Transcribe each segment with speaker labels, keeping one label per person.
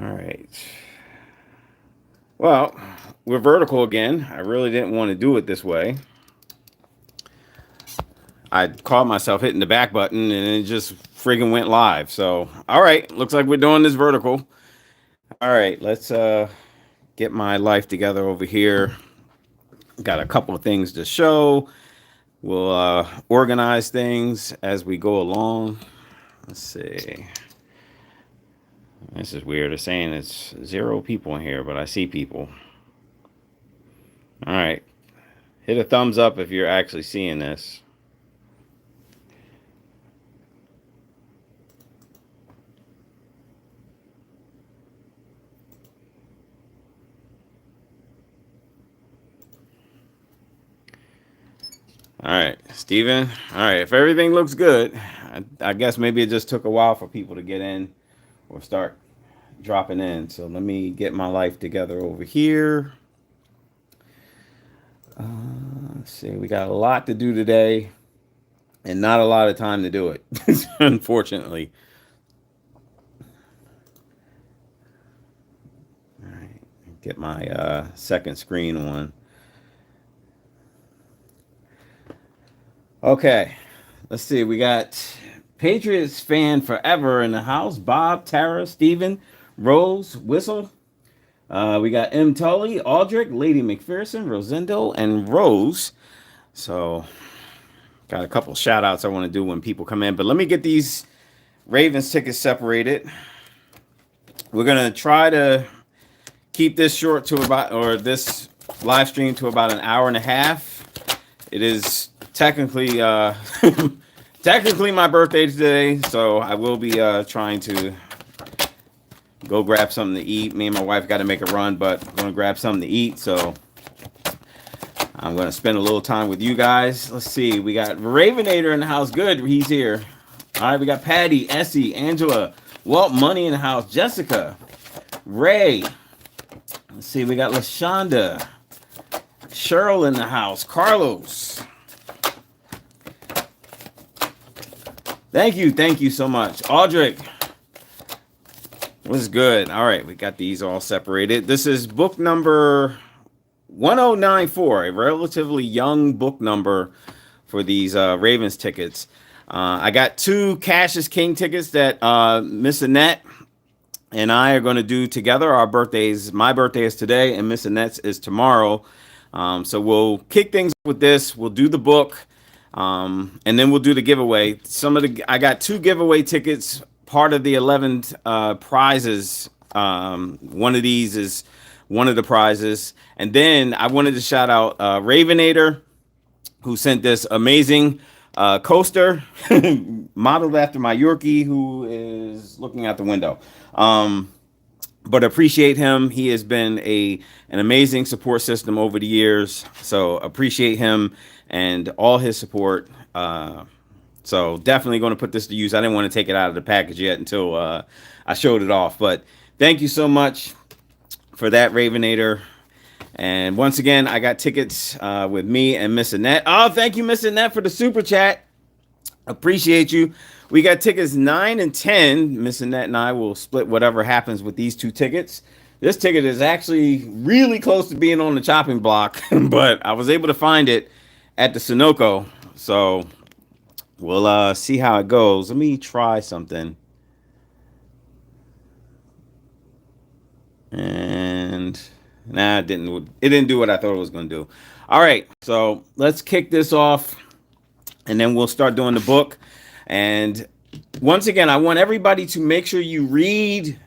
Speaker 1: All right. Well, we're vertical again. I really didn't want to do it this way. I caught myself hitting the back button and it just friggin' went live. So, all right, looks like we're doing this vertical. All right, let's get my life together over here. Got a couple of things to show. We'll organize things as we go along. Let's see. This is weird. It's saying it's 0 people in here, but I see people. All right. Hit a thumbs up if you're actually seeing this. All right, Steven. All right, if everything looks good, I guess maybe it just took a while for people to get in or start dropping in. So let me get my life together over here. Let's see, we got a lot to do today and not a lot of time to do it, unfortunately. All right, get my second screen on. Okay, let's see. We got Patriots fan forever in the house. Bob, Tara, Steven, Rose, Whistle. We got M. Tully, Aldrich, Lady McPherson, Rosendo, and Rose. So, got a couple shout outs I want to do when people come in. But let me get these Ravens tickets separated. We're going to try to keep this short to about, or this live stream to about an hour and a half. It is technically technically my birthday today, so I will be trying to go grab something to eat. Me and my wife got to make a run, but I'm going to grab something to eat, so I'm going to spend a little time with you guys. Let's see. We got Ravenator in the house. Good. He's here. All right. We got Patty, Essie, Angela, Walt Money in the house, Jessica, Ray. Let's see. We got LaShonda, Cheryl in the house, Carlos. Thank you so much. Aldrich was good. All right, we got these all separated. This is book number 1094, a relatively young book number for these Ravens tickets. I got 2 Cash is King tickets that Miss Annette and I are going to do together. Our birthdays, my birthday is today, and Miss Annette's is tomorrow. So we'll kick things with this. We'll do the book. And then we'll do the giveaway. I got 2 giveaway tickets, part of the 11 prizes. One of these is one of the prizes. And then I wanted to shout out Ravenator, who sent this amazing coaster modeled after my Yorkie, who is looking out the window. But appreciate him. He has been an amazing support system over the years. So appreciate him and all his support. So definitely going to put this to use. I didn't want to take it out of the package yet until I showed it off. But thank you so much for that, Ravenator. And once again, I got tickets with me and Miss Annette. Oh, thank you, Miss Annette, for the super chat. Appreciate you. We got tickets 9 and 10. Miss Annette and I will split whatever happens with these 2 tickets. This ticket is actually really close to being on the chopping block, but I was able to find it at the Sunoco. So we'll see how it goes. Let me try something. And it didn't do what I thought it was going to do. All right, so let's kick this off, and then we'll start doing the book. And once again, I want everybody to make sure you read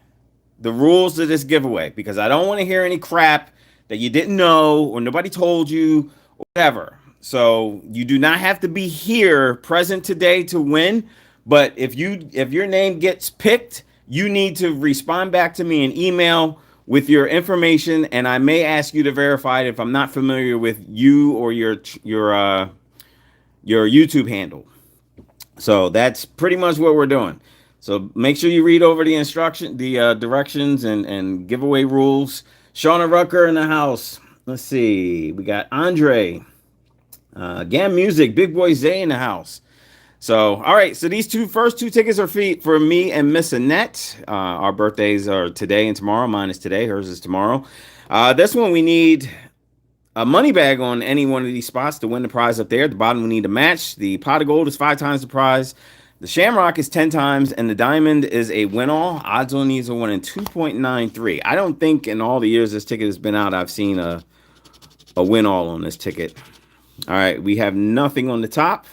Speaker 1: the rules of this giveaway, because I don't want to hear any crap that you didn't know or nobody told you or whatever. So you do not have to be here present today to win. But if your name gets picked, you need to respond back to me in email with your information, and I may ask you to verify it if I'm not familiar with you or your YouTube handle. So that's pretty much what we're doing. So make sure you read over the directions and giveaway rules. Shauna Rucker in the house. Let's see. We got Andre. Gam Music, Big Boy Zay in the house. So, all right. So these first two tickets are for me and Miss Annette. Our birthdays are today and tomorrow. Mine is today. Hers is tomorrow. This one we need a money bag on any one of these spots to win the prize up there. At the bottom we need a match. The pot of gold is 5 times the prize. The shamrock is 10 times, and the diamond is a win-all. Odds on these are 1 in 2.93. I don't think in all the years this ticket has been out, I've seen a win-all on this ticket. All right, we have nothing on the top.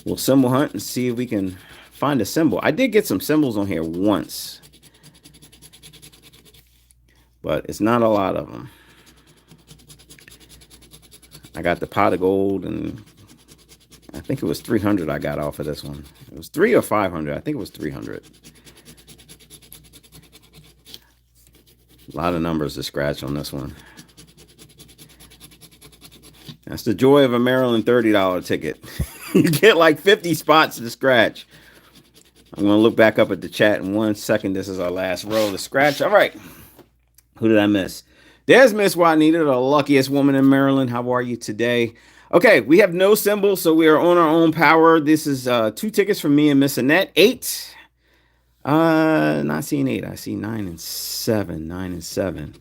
Speaker 1: We'll symbol hunt and see if we can find a symbol. I did get some symbols on here once, but it's not a lot of them. I got the pot of gold, and I think it was 300 I got off of this one. It was 300 or 500. I think it was 300. A lot of numbers to scratch on this one. That's the joy of a Maryland $30 ticket. You get like 50 spots to scratch. I'm going to look back up at the chat in 1 second. This is our last row to scratch. All right. Who did I miss? There's Miss Juanita, the luckiest woman in Maryland. How are you today? Okay, we have no symbol, so we are on our own power. This is 2 tickets from me and Miss Annette. 8. Not seeing 8. I see 9 and 7. 9 and 7.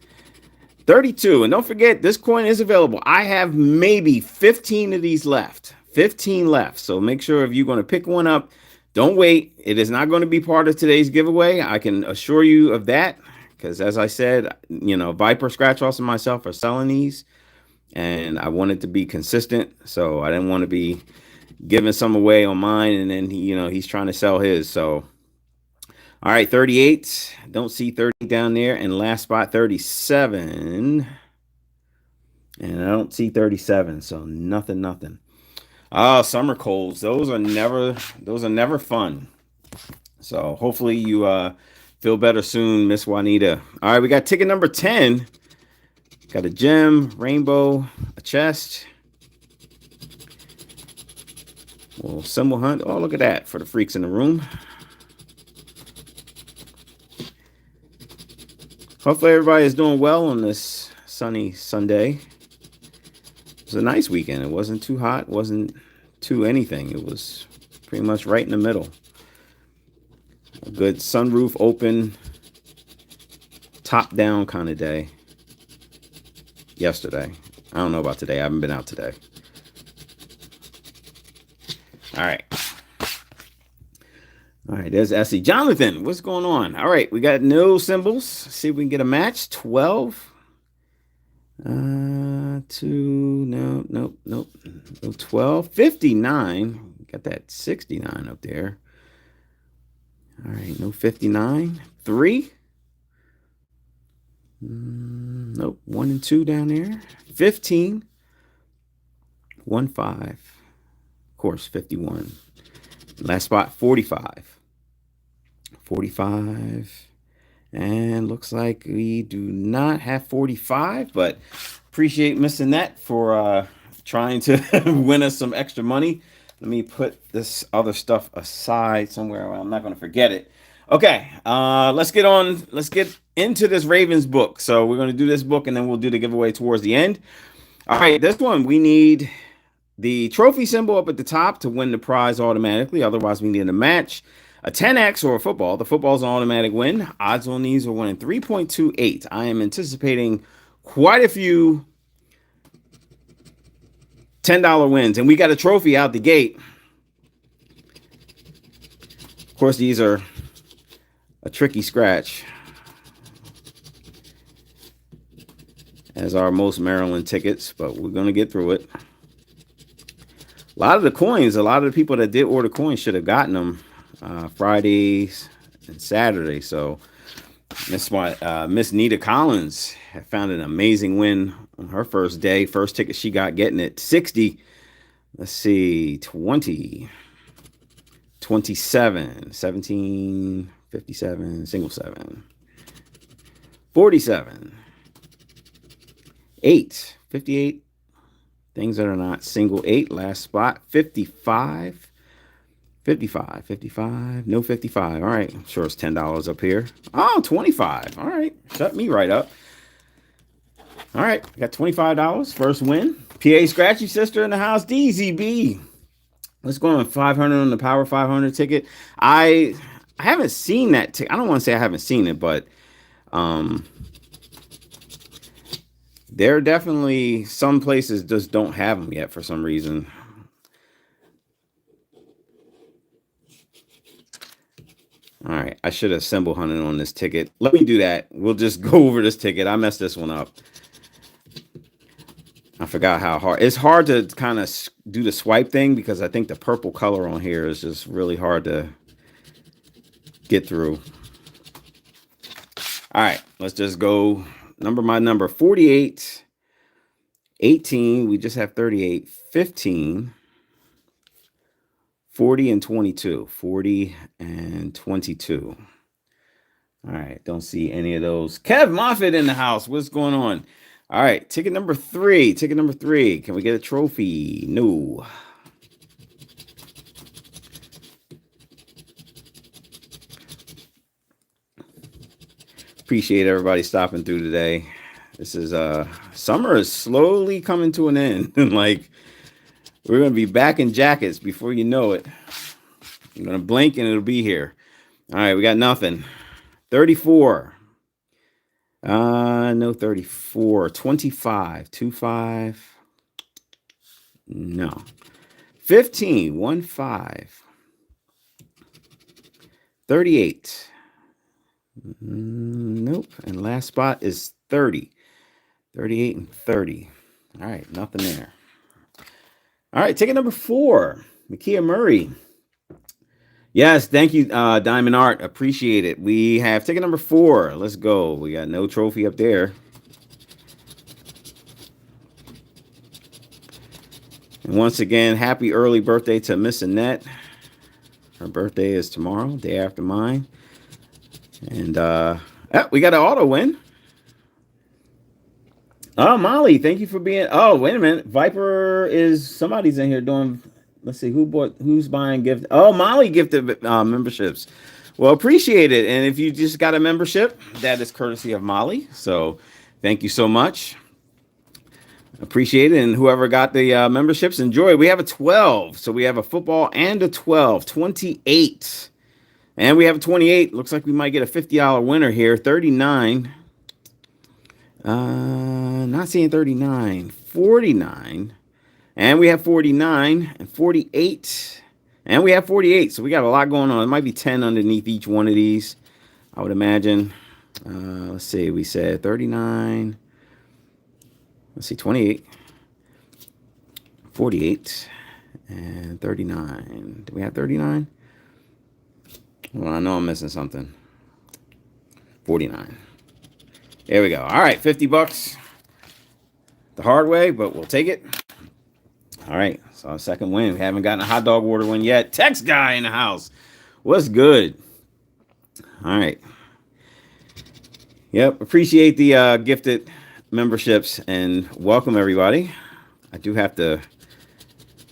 Speaker 1: 32. And don't forget, this coin is available. I have maybe 15 of these left. 15 left. So make sure if you're going to pick one up, don't wait. It is not going to be part of today's giveaway. I can assure you of that. Because as I said, you know, Viper, Scratch Offs, and myself are selling these. And I wanted to be consistent. So I didn't want to be giving some away on mine. And then, you know, he's trying to sell his. So, all right, 38. Don't see 30 down there. And last spot, 37. And I don't see 37. So nothing. Oh, summer colds. Those are never fun. So hopefully you feel better soon, Miss Juanita. All right, we got ticket number 10. Got a gem, rainbow, a chest. We'll symbol hunt. Oh, look at that for the freaks in the room. Hopefully everybody is doing well on this sunny Sunday. It was a nice weekend. It wasn't too hot. Wasn't too anything. It was pretty much right in the middle. A good sunroof open, top down kind of day. Yesterday. I don't know about today. I haven't been out today. All right. All right, there's Essie. Jonathan, what's going on? All right, we got no symbols. See if we can get a match. 12. 2. Nope. No 12. 59. Got that 69 up there. All right, no 59. 3. Nope. 1 and 2 down there. 15. 1, 5. Of course, 51. Last spot, 45. 45. And looks like we do not have 45, but appreciate Miss Annette for trying to win us some extra money. Let me put this other stuff aside somewhere where I'm not going to forget it. Okay, let's get into this Ravens book. So we're going to do this book, and then we'll do the giveaway towards the end. All right, this one, we need the trophy symbol up at the top to win the prize automatically. Otherwise, we need a match. A 10X or a football. The football's an automatic win. Odds on these are 1 in 3.28. I am anticipating quite a few $10 wins. And we got a trophy out the gate. Of course, these are a tricky scratch, as are most Maryland tickets, but we're going to get through it. A lot of the coins, a lot of the people that did order coins should have gotten them Fridays and Saturday. So Miss Nita Collins had found an amazing win on her first day. First ticket she got, getting it 60. Let's see, 20, 27, 17, 57, single 7, 47, 8, 58. Things that are not single 8. Last spot, 55. 55, no 55. All right, I'm sure it's $10 up here. Oh, 25. All right, shut me right up. All right, got $25. First win. PA Scratchy sister in the house, DZB. Let's go on 500 on the Power 500 ticket. I haven't seen that ticket. I don't want to say I haven't seen it, but um, there are definitely some places just don't have them yet for some reason. All right, I should have symbol hunted on this ticket. Let me do that. We'll just go over this ticket. I messed this one up. I forgot how hard. It's hard to kind of do the swipe thing because I think the purple color on here is just really hard to get through. All right, let's just go my number 48, 18. We just have 38, 15, 40, and 22. 40 and 22. All right, don't see any of those. Kev Moffitt in the house. What's going on? All right, ticket number 3. Ticket number 3. Can we get a trophy? No. Appreciate everybody stopping through today. This is summer is slowly coming to an end. Like, we're gonna be back in jackets before you know it. You're gonna blink and it'll be here. All right, we got nothing. 34. No 34. 25. 25. No. 15. 1 5. 38. Nope. And last spot is 30. 38 and 30. All right, nothing there. All right, ticket number 4. Makia Murray. Yes, thank you, Diamond Art. Appreciate it. We have ticket number 4. Let's go. We got no trophy up there. And once again, happy early birthday to Miss Annette. Her birthday is tomorrow, day after mine. And we got an auto win. Oh, Molly, thank you for being. Oh, wait a minute. Viper is somebody's in here doing. Let's see who's buying gift. Oh, Molly gifted memberships. Well, appreciate it. And if you just got a membership, that is courtesy of Molly. So thank you so much. Appreciate it. And whoever got the memberships, enjoy. We have a 12. So we have a football and a 12. 28. And we have a 28. Looks like we might get a $50 winner here. 39. Not seeing 39. 49. And we have 49 and 48. And we have 48. So we got a lot going on. It might be 10 underneath each one of these, I would imagine. Let's see. We said 39. Let's see. 28. 48. And 39. Do we have 39? Well, I know I'm missing something. 49. There we go. All right. $50. The hard way, but we'll take it. All right, so our second win. We haven't gotten a hot dog order one yet. Text guy in the house. What's good? All right. Yep, appreciate the gifted memberships and welcome everybody. I do have to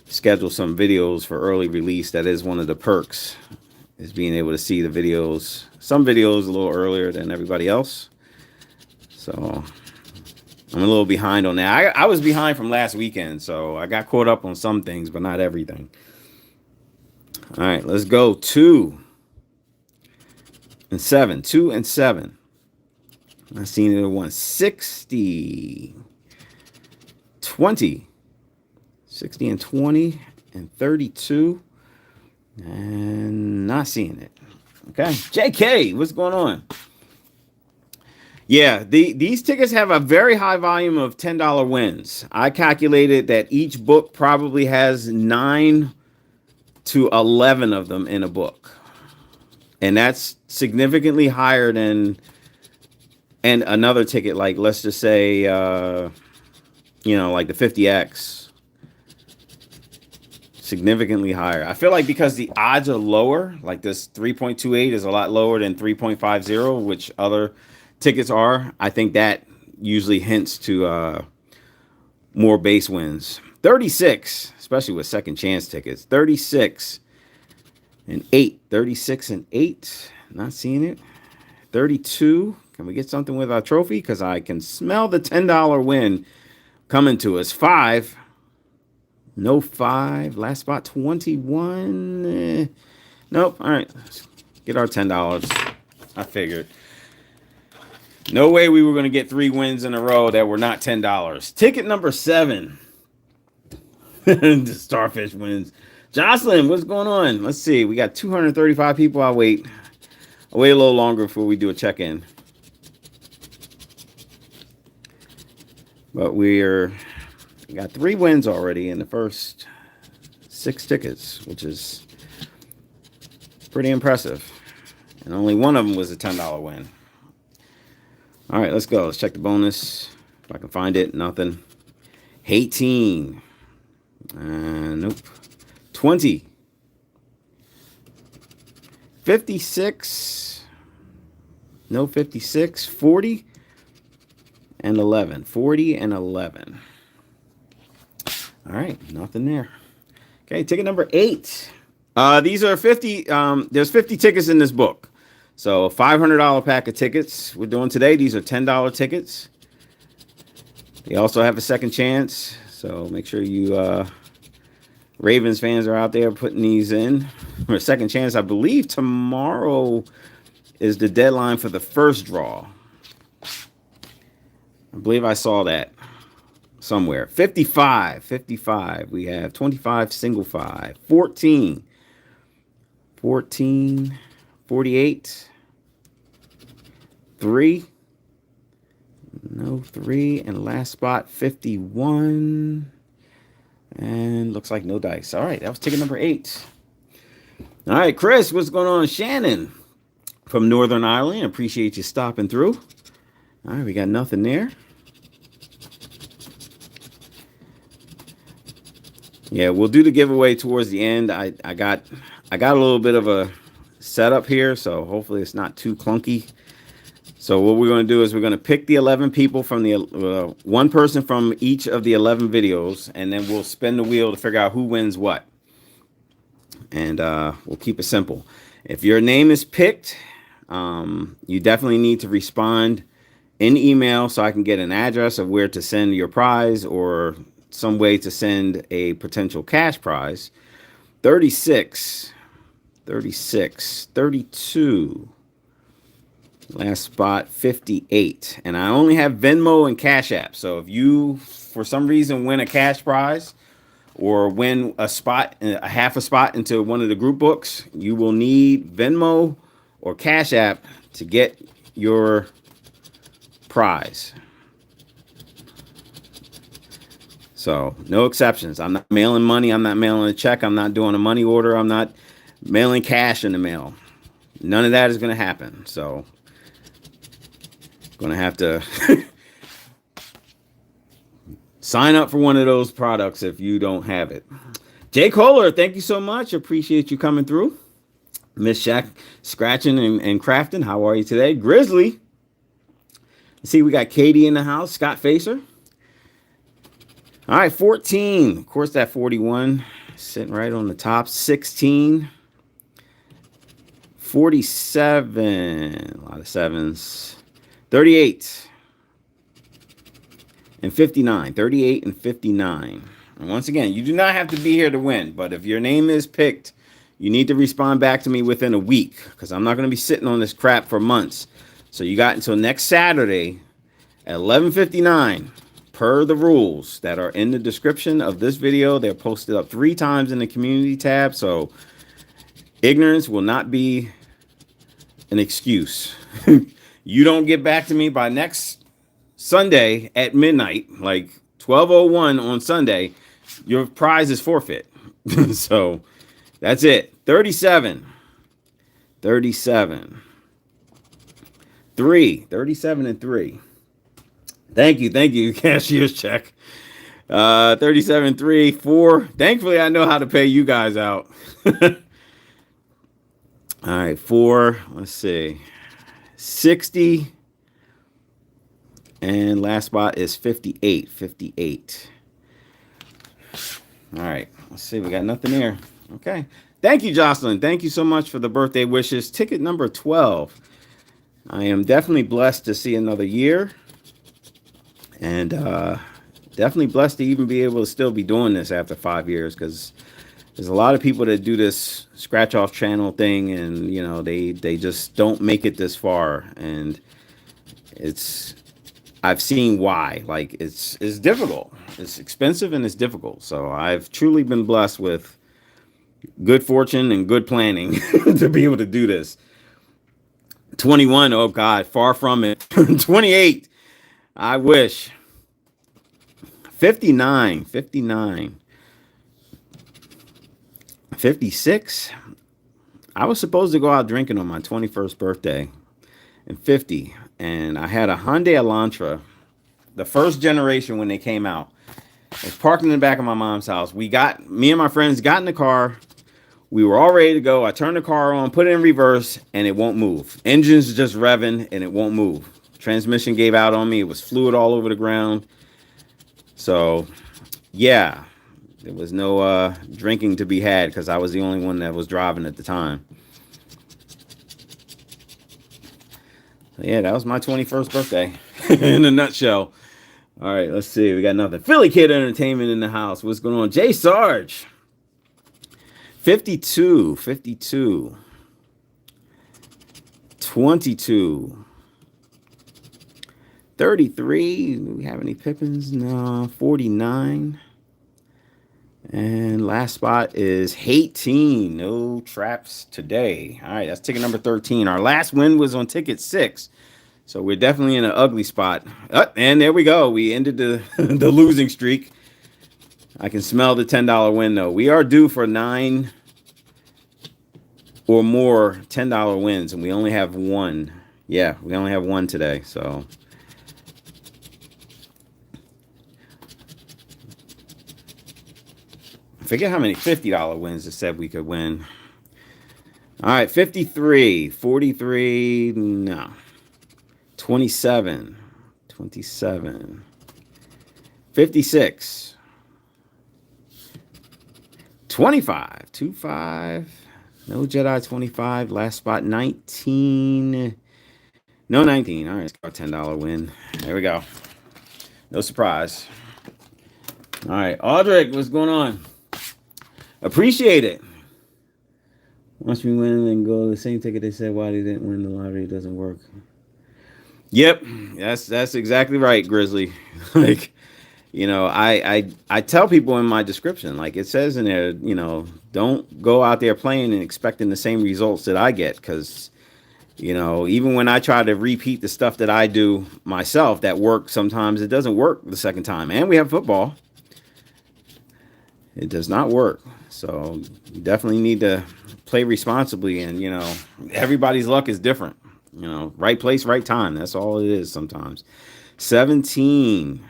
Speaker 1: schedule some videos for early release. That is one of the perks, is being able to see the videos. Some videos a little earlier than everybody else. So I'm a little behind on that. I was behind from last weekend, so I got caught up on some things, but not everything. All right, let's go. 2 and 7. 2 and 7. I seen it at 160. 20. 60 and 20 and 32. And not seeing it. Okay. JK, what's going on? Yeah, these tickets have a very high volume of $10 wins. I calculated that each book probably has 9 to 11 of them in a book. And that's significantly higher than another ticket, like let's just say, like the 50X. Significantly higher. I feel like because the odds are lower, like this 3.28 is a lot lower than 3.50, which other tickets are. I think that usually hints to more base wins. 36, especially with second chance tickets. 36 and 8. 36 and 8. Not seeing it. 32. Can we get something with our trophy? Because I can smell the $10 win coming to us. 5. No 5. Last spot 21. Nope. All right. Let's get our $10. I figured. No way we were going to get 3 wins in a row that were not $10. Ticket number 7. The Starfish wins. Jocelyn, what's going on? Let's see. We got 235 people. I'll wait a little longer before we do a check-in. But we got 3 wins already in the first 6 tickets, which is pretty impressive. And only one of them was a $10 win. All right, let's go. Let's check the bonus. If I can find it, nothing. 18. Nope. 20. 56. No 56. 40 and 11. 40 and 11. All right, nothing there. Okay, ticket number 8. These are 50. There's 50 tickets in this book. So a $500 pack of tickets we're doing today. These are $10 tickets. They also have a second chance. So make sure you Ravens fans are out there putting these in for a second chance. I believe tomorrow is the deadline for the first draw. I believe I saw that somewhere. 55. 55. We have 25 single 5. 14. 14. 48. 3. No 3. And last spot 51. And looks like no dice. All right, that was ticket number 8. All right, Chris, what's going on? Shannon from Northern Ireland. Appreciate you stopping through. All right, we got nothing there. Yeah, we'll do the giveaway towards the end. I got a little bit of a setup here, so hopefully it's not too clunky. So what we're going to do is we're going to pick the 11 people from the one person from each of the 11 videos, and then we'll spin the wheel to figure out who wins what. And we'll keep it simple. If your name is picked, you definitely need to respond in email so I can get an address of where to send your prize or some way to send a potential cash prize. 36, 36, 32. Last spot 58. And I only have Venmo and Cash App. So if you, for some reason, win a cash prize or win a spot, a half a spot into one of the group books, you will need Venmo or Cash App to get your prize. So no exceptions. I'm not mailing money. I'm not mailing a check. I'm not doing a money order. I'm not mailing cash in the mail. None of that is going to happen. So going to have to sign up for one of those products if you don't have it. Jay Kohler, thank you so much. Appreciate you coming through. Miss Shaq Scratching and Crafting, how are you today? Grizzly. See, we got Katie in the house. Scott Facer. All right, 14. Of course, that 41 sitting right on the top. 16. 47. A lot of 7s. 38 and 59. 38 and 59. And once again, you do not have to be here to win, but if your name is picked, you need to respond back to me within a week because I'm not going to be sitting on this crap for months. So you got until next Saturday at 11:59 per the rules that are in the description of this video. They're posted up 3 times in the community tab, so ignorance will not be an excuse. You don't get back to me by next Sunday at midnight, like 12:01 on Sunday, your prize is forfeit. So that's it. 37. 37. 3. 37 and 3. Thank you, cashier's check. 37, 3, 4. Thankfully, I know how to pay you guys out. All right, 4. Let's see. 60. And last spot is 58. 58. All right, let's see. We got nothing there. Okay. Thank you, Jocelyn. Thank you so much for the birthday wishes. Ticket number 12. I am definitely blessed to see another year. And definitely blessed to even be able to still be doing this after 5 years, because there's a lot of people that do this scratch off channel thing, and they just don't make it this far, and it's I've seen why. Like it's difficult, it's expensive, and it's difficult. So I've truly been blessed with good fortune and good planning to be able to do this. 21, oh God, far from it. 28, I wish. 59, 59. 56. I was supposed to go out drinking on my 21st birthday. And 50. And I had a Hyundai Elantra, the first generation when they came out. I was parked in the back of my mom's house. Me and my friends got in the car. We were all ready to go. I turned the car on, put it in reverse, and it won't move. Engine's just revving, and it won't move. Transmission gave out on me. It was fluid all over the ground. So, yeah, there was no drinking to be had because I was the only one that was driving at the time. So, yeah, that was my 21st birthday in a nutshell. All right, let's see. We got nothing. Philly Kid Entertainment in the house. What's going on? Jay Sarge. 52, 22, 22, 33. Do we have any Pippins? No. 49. And last spot is 18. No traps today. All right, that's ticket number 13. Our last win was on ticket 6. So we're definitely in an ugly spot. And there we go. We ended the, the losing streak. I can smell the $10 win, though. We are due for 9 or more $10 wins, and we only have one. Yeah, we only have one today, so. I forget how many $50 wins it said we could win. All right, 53, 43, no. 27, 27, 56. 25, 25, no Jedi 25, last spot 19, no 19, all right, it's got a $10 win, there we go, no surprise. All right, Audric, what's going on? Appreciate it. Once we win and go the same ticket, they said why they didn't win the lottery, it doesn't work. Yep, that's exactly right, Grizzly. Like, I tell people in my description, like it says in there, don't go out there playing and expecting the same results that I get. Because, even when I try to repeat the stuff that I do myself that works, sometimes it doesn't work the second time. And we have football. It does not work. So you definitely need to play responsibly. And, everybody's luck is different. Right place, right time. That's all it is sometimes. 17.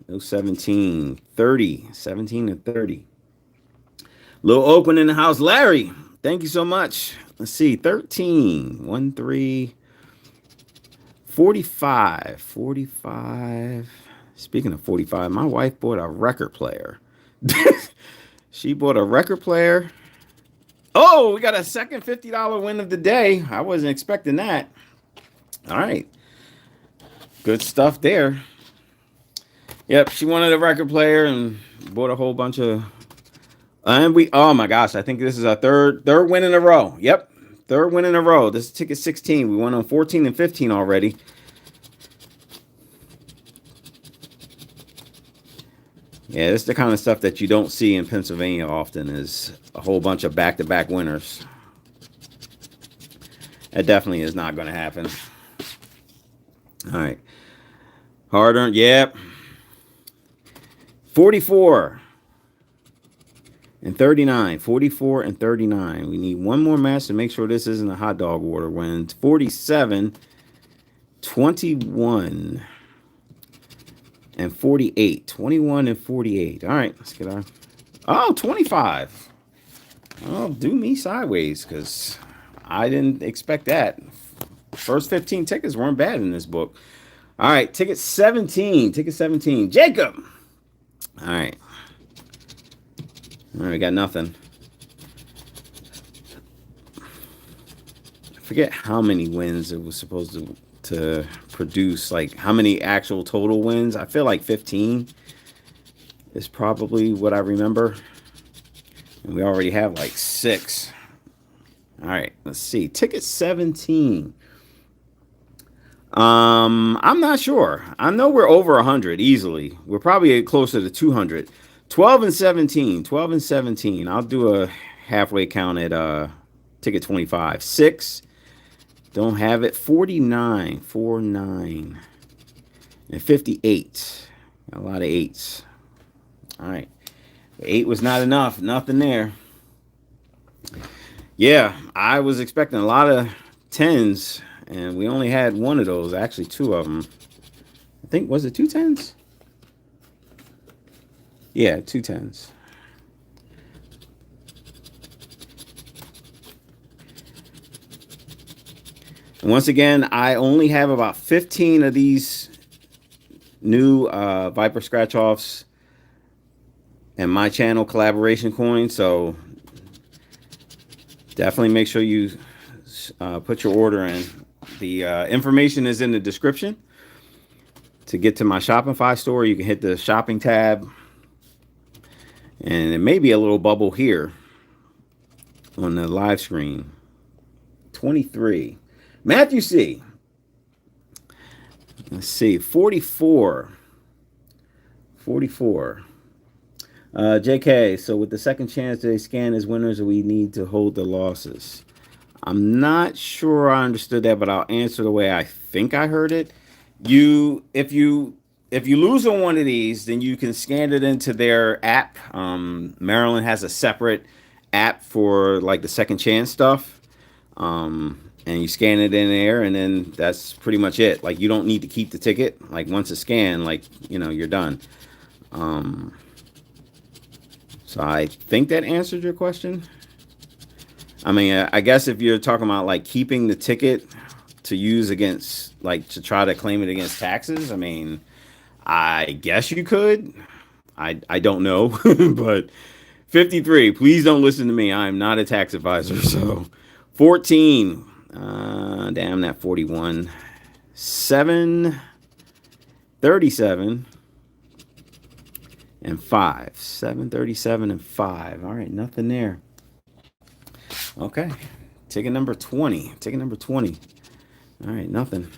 Speaker 1: No 17, 30, 17 and 30. Little Oakland in the house. Larry, thank you so much. Let's see, 13, 1, 3, 45, 45. Speaking of 45, my wife bought a record player. She bought a record player. Oh, we got a second $50 win of the day. I wasn't expecting that. All right. Good stuff there. Yep, she wanted a record player and bought a whole bunch of. And oh my gosh, I think this is our third win in a row. Yep, third win in a row. This is ticket 16. We went on 14 and 15 already. Yeah, this is the kind of stuff that you don't see in Pennsylvania often, is a whole bunch of back-to-back winners. That definitely is not going to happen. All right. Hard-earned, yep. 44 and 39. 44 and 39. We need one more match to make sure this isn't a hot dog water win. 47, 21, and 48. 21 and 48. All right, let's get on. Oh, 25. Oh, do me sideways, because I didn't expect that. First 15 tickets weren't bad in this book. All right, ticket 17. Ticket 17. Jacob. All right. All right, we got nothing. I forget how many wins it was supposed to produce, like how many actual total wins. I feel like 15. is probably what I remember. And we already have like 6. All right, let's see. Ticket 17. I'm not sure. I know we're over 100 easily. We're probably closer to 200. 12 and 17. 12 and 17. I'll do a halfway count at ticket 25. 6. Don't have it. 49. 49. And 58. A lot of 8s. All right. 8 was not enough. Nothing there. Yeah, I was expecting a lot of 10s, and we only had one of those. Actually, 2 of them. I think, was it 2 10s? Yeah, 2 10s. And once again, I only have about 15 of these new Viper scratch offs and my channel collaboration coins, so definitely make sure you put your order in. The information is in the description. To get to my Shopify store, you can hit the shopping tab, and it may be a little bubble here on the live screen. 23. Matthew C. Let's see. 44. 44. JK, so with the second chance they scan as winners, we need to hold the losses. I'm not sure I understood that, but I'll answer the way I think I heard it. If you lose on one of these, then you can scan it into their app. Maryland has a separate app for like the second chance stuff. And you scan it in there, and then that's pretty much it. Like, you don't need to keep the ticket. Like, once it's scanned, like, you're done. So I think that answered your question. I mean, I guess if you're talking about like keeping the ticket to use against, like, to try to claim it against taxes, I mean, I guess you could. I don't know. But 53, please don't listen to me. I'm not a tax advisor. So 14, damn that 41, 7, 37, and 5. 7, 37, and 5. All right, nothing there. Okay, ticket number 20. Ticket number 20. All right, nothing.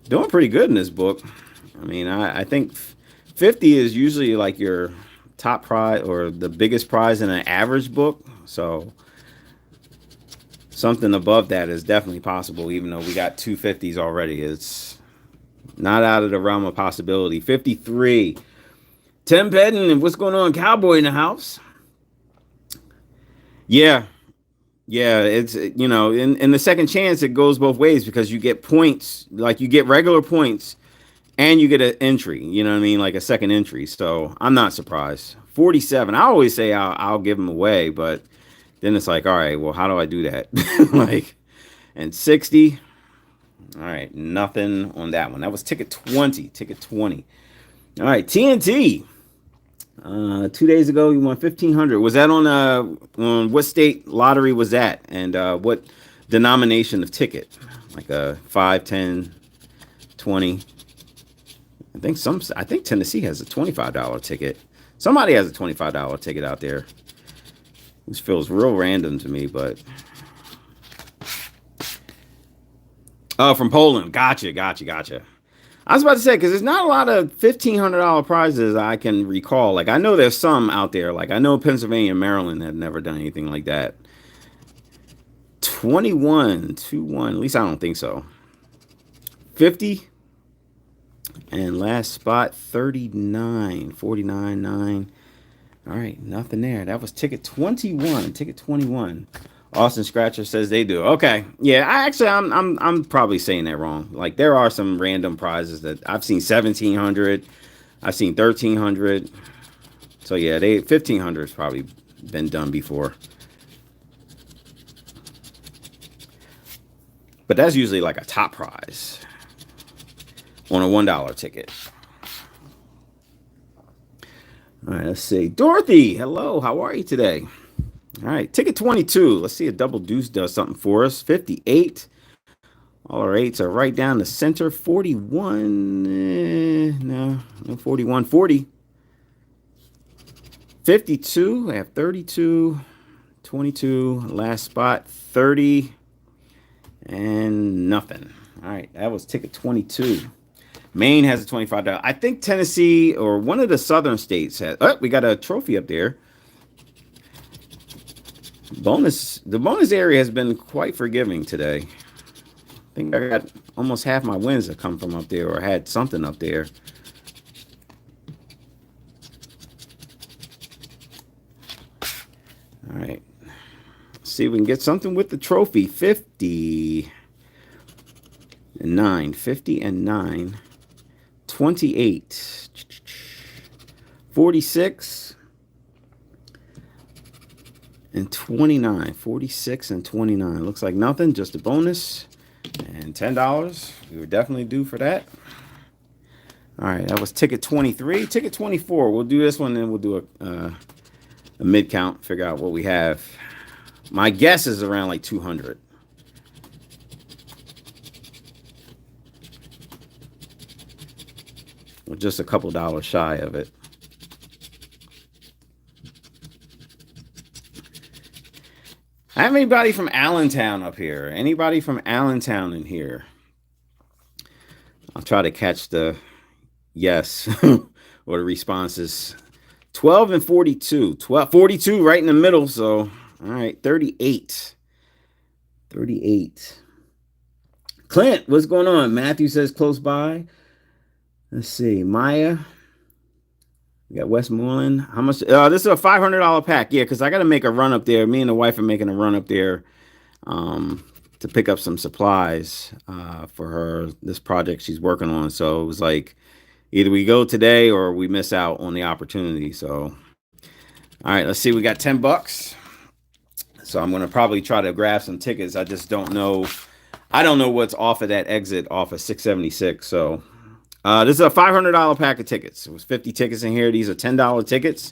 Speaker 1: Doing pretty good in this book. I mean, I think 50 is usually like your top prize or the biggest prize in an average book. So something above that is definitely possible, even though we got 2 50s already. It's not out of the realm of possibility. 53. Tim Pedden, what's going on? Cowboy in the house. Yeah. Yeah, it's, in the second chance, it goes both ways because you get points, like you get regular points and you get an entry, you know what I mean? Like a second entry. So I'm not surprised. 47. I always say I'll give them away, but then it's like, all right, well, how do I do that? Like, and 60. All right, nothing on that one. That was ticket 20. Ticket 20. All right, TNT. 2 days ago, you won 1,500. Was that on what state lottery was that? And what denomination of ticket? Like a 5, 10, 20. I think Tennessee has a $25 ticket. Somebody has a $25 ticket out there. This feels real random to me, but oh, from Poland. Gotcha. I was about to say, because there's not a lot of $1,500 prizes I can recall. Like, I know there's some out there. Like, I know Pennsylvania and Maryland have never done anything like that. 21, 2-1. At least I don't think so. 50. And last spot, 39, 49, 9. All right, nothing there. That was ticket 21. Ticket 21. Austin Scratcher says they do. Okay, yeah. I'm probably saying that wrong. Like, there are some random prizes that I've seen 1,700. I've seen 1,300. So yeah, 1,500 has probably been done before. But that's usually like a top prize on a $1 ticket. All right, let's see. Dorothy, hello. How are you today? All right, ticket 22. Let's see if Double Deuce does something for us. 58. All right, so right down the center, 41. No, 41, 40. 52. I have 32, 22. Last spot, 30, and nothing. All right, that was ticket 22. Maine has a $25. I think Tennessee or one of the southern states has. Oh, we got a trophy up there. The bonus area has been quite forgiving today. I think I got almost half my wins that come from up there, or had something up there. All right. Let's see if we can get something with the trophy. 50 and 9. 50 and 9. 28. 46 and 29. 46 and 29. Looks like nothing, just a bonus. And $10. We were definitely due for that. All right, that was ticket 23. Ticket 24. We'll do this one, and we'll do a mid count, figure out what we have. My guess is around like 200. We're just a couple dollars shy of it. I have anybody from Allentown up here? Anybody from Allentown in here? I'll try to catch the yes or the responses. 12 and 42. 42 right in the middle. So, all right, 38. 38. Clint, what's going on? Matthew says close by. Let's see. Maya. We got Westmoreland. How much? This is a $500 pack. Yeah, because I got to make a run up there. Me and the wife are making a run up there to pick up some supplies for her, this project she's working on. So it was like either we go today or we miss out on the opportunity. So, all right, let's see. We got $10. So I'm going to probably try to grab some tickets. I just don't know. I don't know what's off of that exit off of 676. So this is a $500 pack of tickets. It was 50 tickets in here. These are $10 tickets.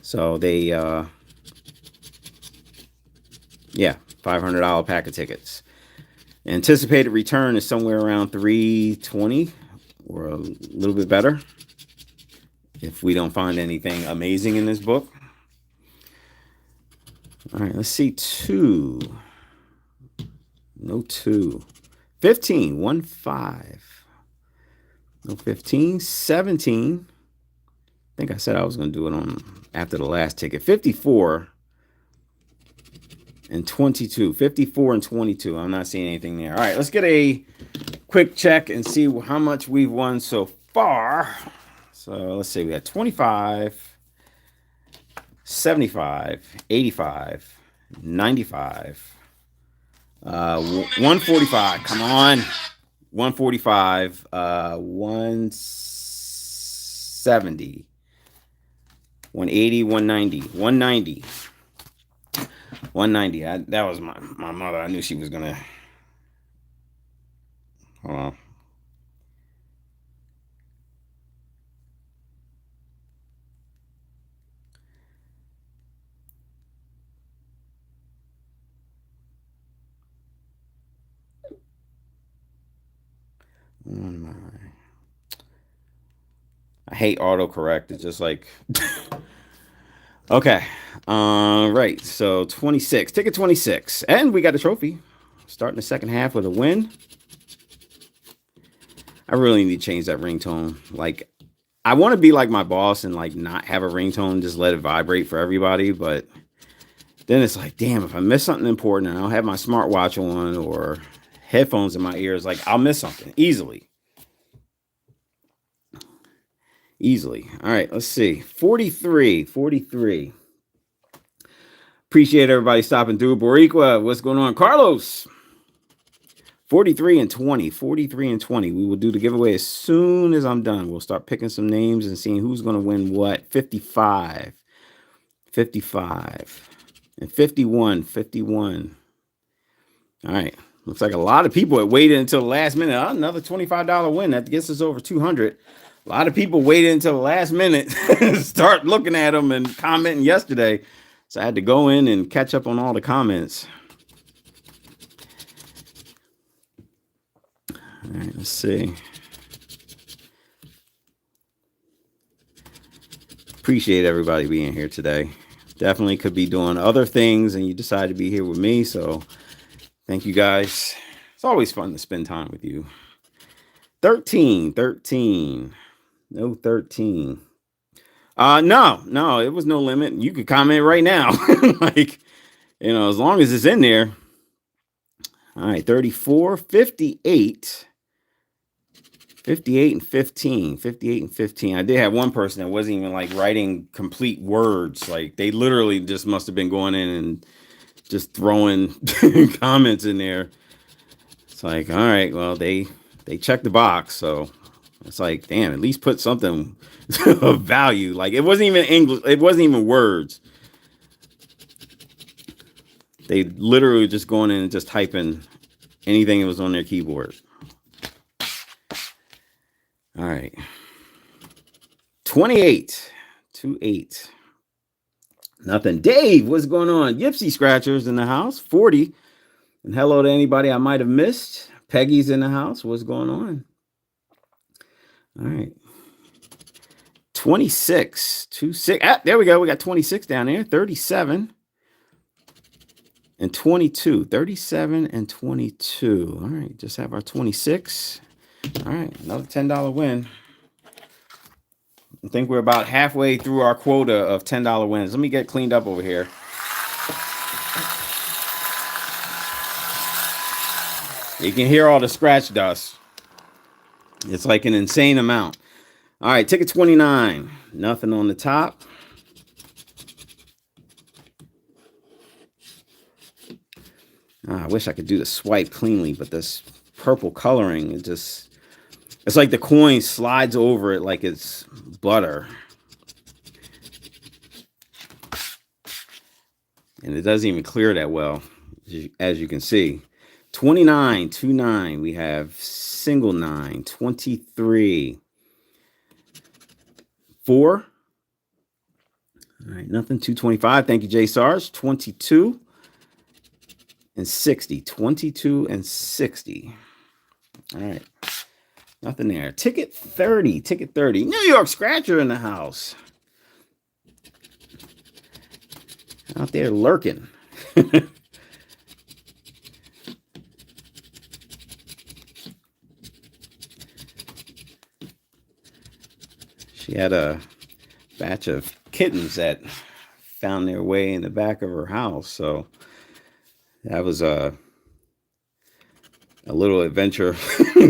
Speaker 1: So they, yeah, $500 pack of tickets. Anticipated return is somewhere around 320 or a little bit better if we don't find anything amazing in this book. All right, let's see. 2. No 2. 15. 1 5. No 15. 17. I think I said I was going to do it on after the last ticket. 54 and 22. 54 and 22. I'm not seeing anything there. All right, let's get a quick check and see how much we've won so far. So let's see. We got 25, 75, 85, 95, 145. Come on. 145, 170, 180, 190, 190, 190. That was my mother. I knew she was gonna. Hold on. I hate autocorrect. It's just like okay. Right. So 26. Ticket 26. And we got a trophy. Starting the second half with a win. I really need to change that ringtone. Like, I want to be like my boss and like not have a ringtone, just let it vibrate for everybody. But then it's like, damn, if I miss something important and I'll have my smartwatch on or headphones in my ears, like I'll miss something easily. Easily. All right, let's see. 43. Appreciate everybody stopping through. Boricua, what's going on? Carlos. 43 and 20. 43 and 20. We will do the giveaway as soon as I'm done. We'll start picking some names and seeing who's going to win what. 55. 55. And 51. 51. All right. Looks like a lot of people had waited until the last minute. Another $25 win. That gets us over 200. A lot of people waited until the last minute to start looking at them and commenting yesterday. So I had to go in and catch up on all the comments. All right, let's see. Appreciate everybody being here today. Definitely could be doing other things, and you decided to be here with me. So thank you guys. It's always fun to spend time with you. 13. No 13. No, it was no limit. You could comment right now. Like, as long as it's in there. All right, 34, 58. 58 and 15. 58 and 15. I did have one person that wasn't even like writing complete words. Like, they literally just must have been going in and just throwing comments in there. It's like, all right, well, they checked the box, so it's like, damn, at least put something of value. Like, it wasn't even English, it wasn't even words. They literally just going in and just typing anything that was on their keyboard. All right. 28. 28. Nothing. Dave, what's going on? Gypsy Scratchers in the house. 40. And hello to anybody I might have missed. Peggy's in the house. What's going on? All right. 26. 26. There we go. We got 26 down there. 37 and 22. 37 and 22. All right. Just have our 26. All right. Another $10 win. I think we're about halfway through our quota of $10 wins. Let me get cleaned up over here. You can hear all the scratch dust. It's like an insane amount. All right, ticket 29. Nothing on the top. I wish I could do the swipe cleanly, but this purple coloring, it's like the coin slides over it like it's butter. And it doesn't even clear that well, as you can see. 29, 29. We have single 9. 23. 4. All right, nothing. 225. Thank you, Jay Sarge. 22 and 60. 22 and 60. All right. Nothing there. Ticket 30. Ticket 30. New York Scratcher in the house. Out there lurking. She had a batch of kittens that found their way in the back of her house. So that was a little adventure,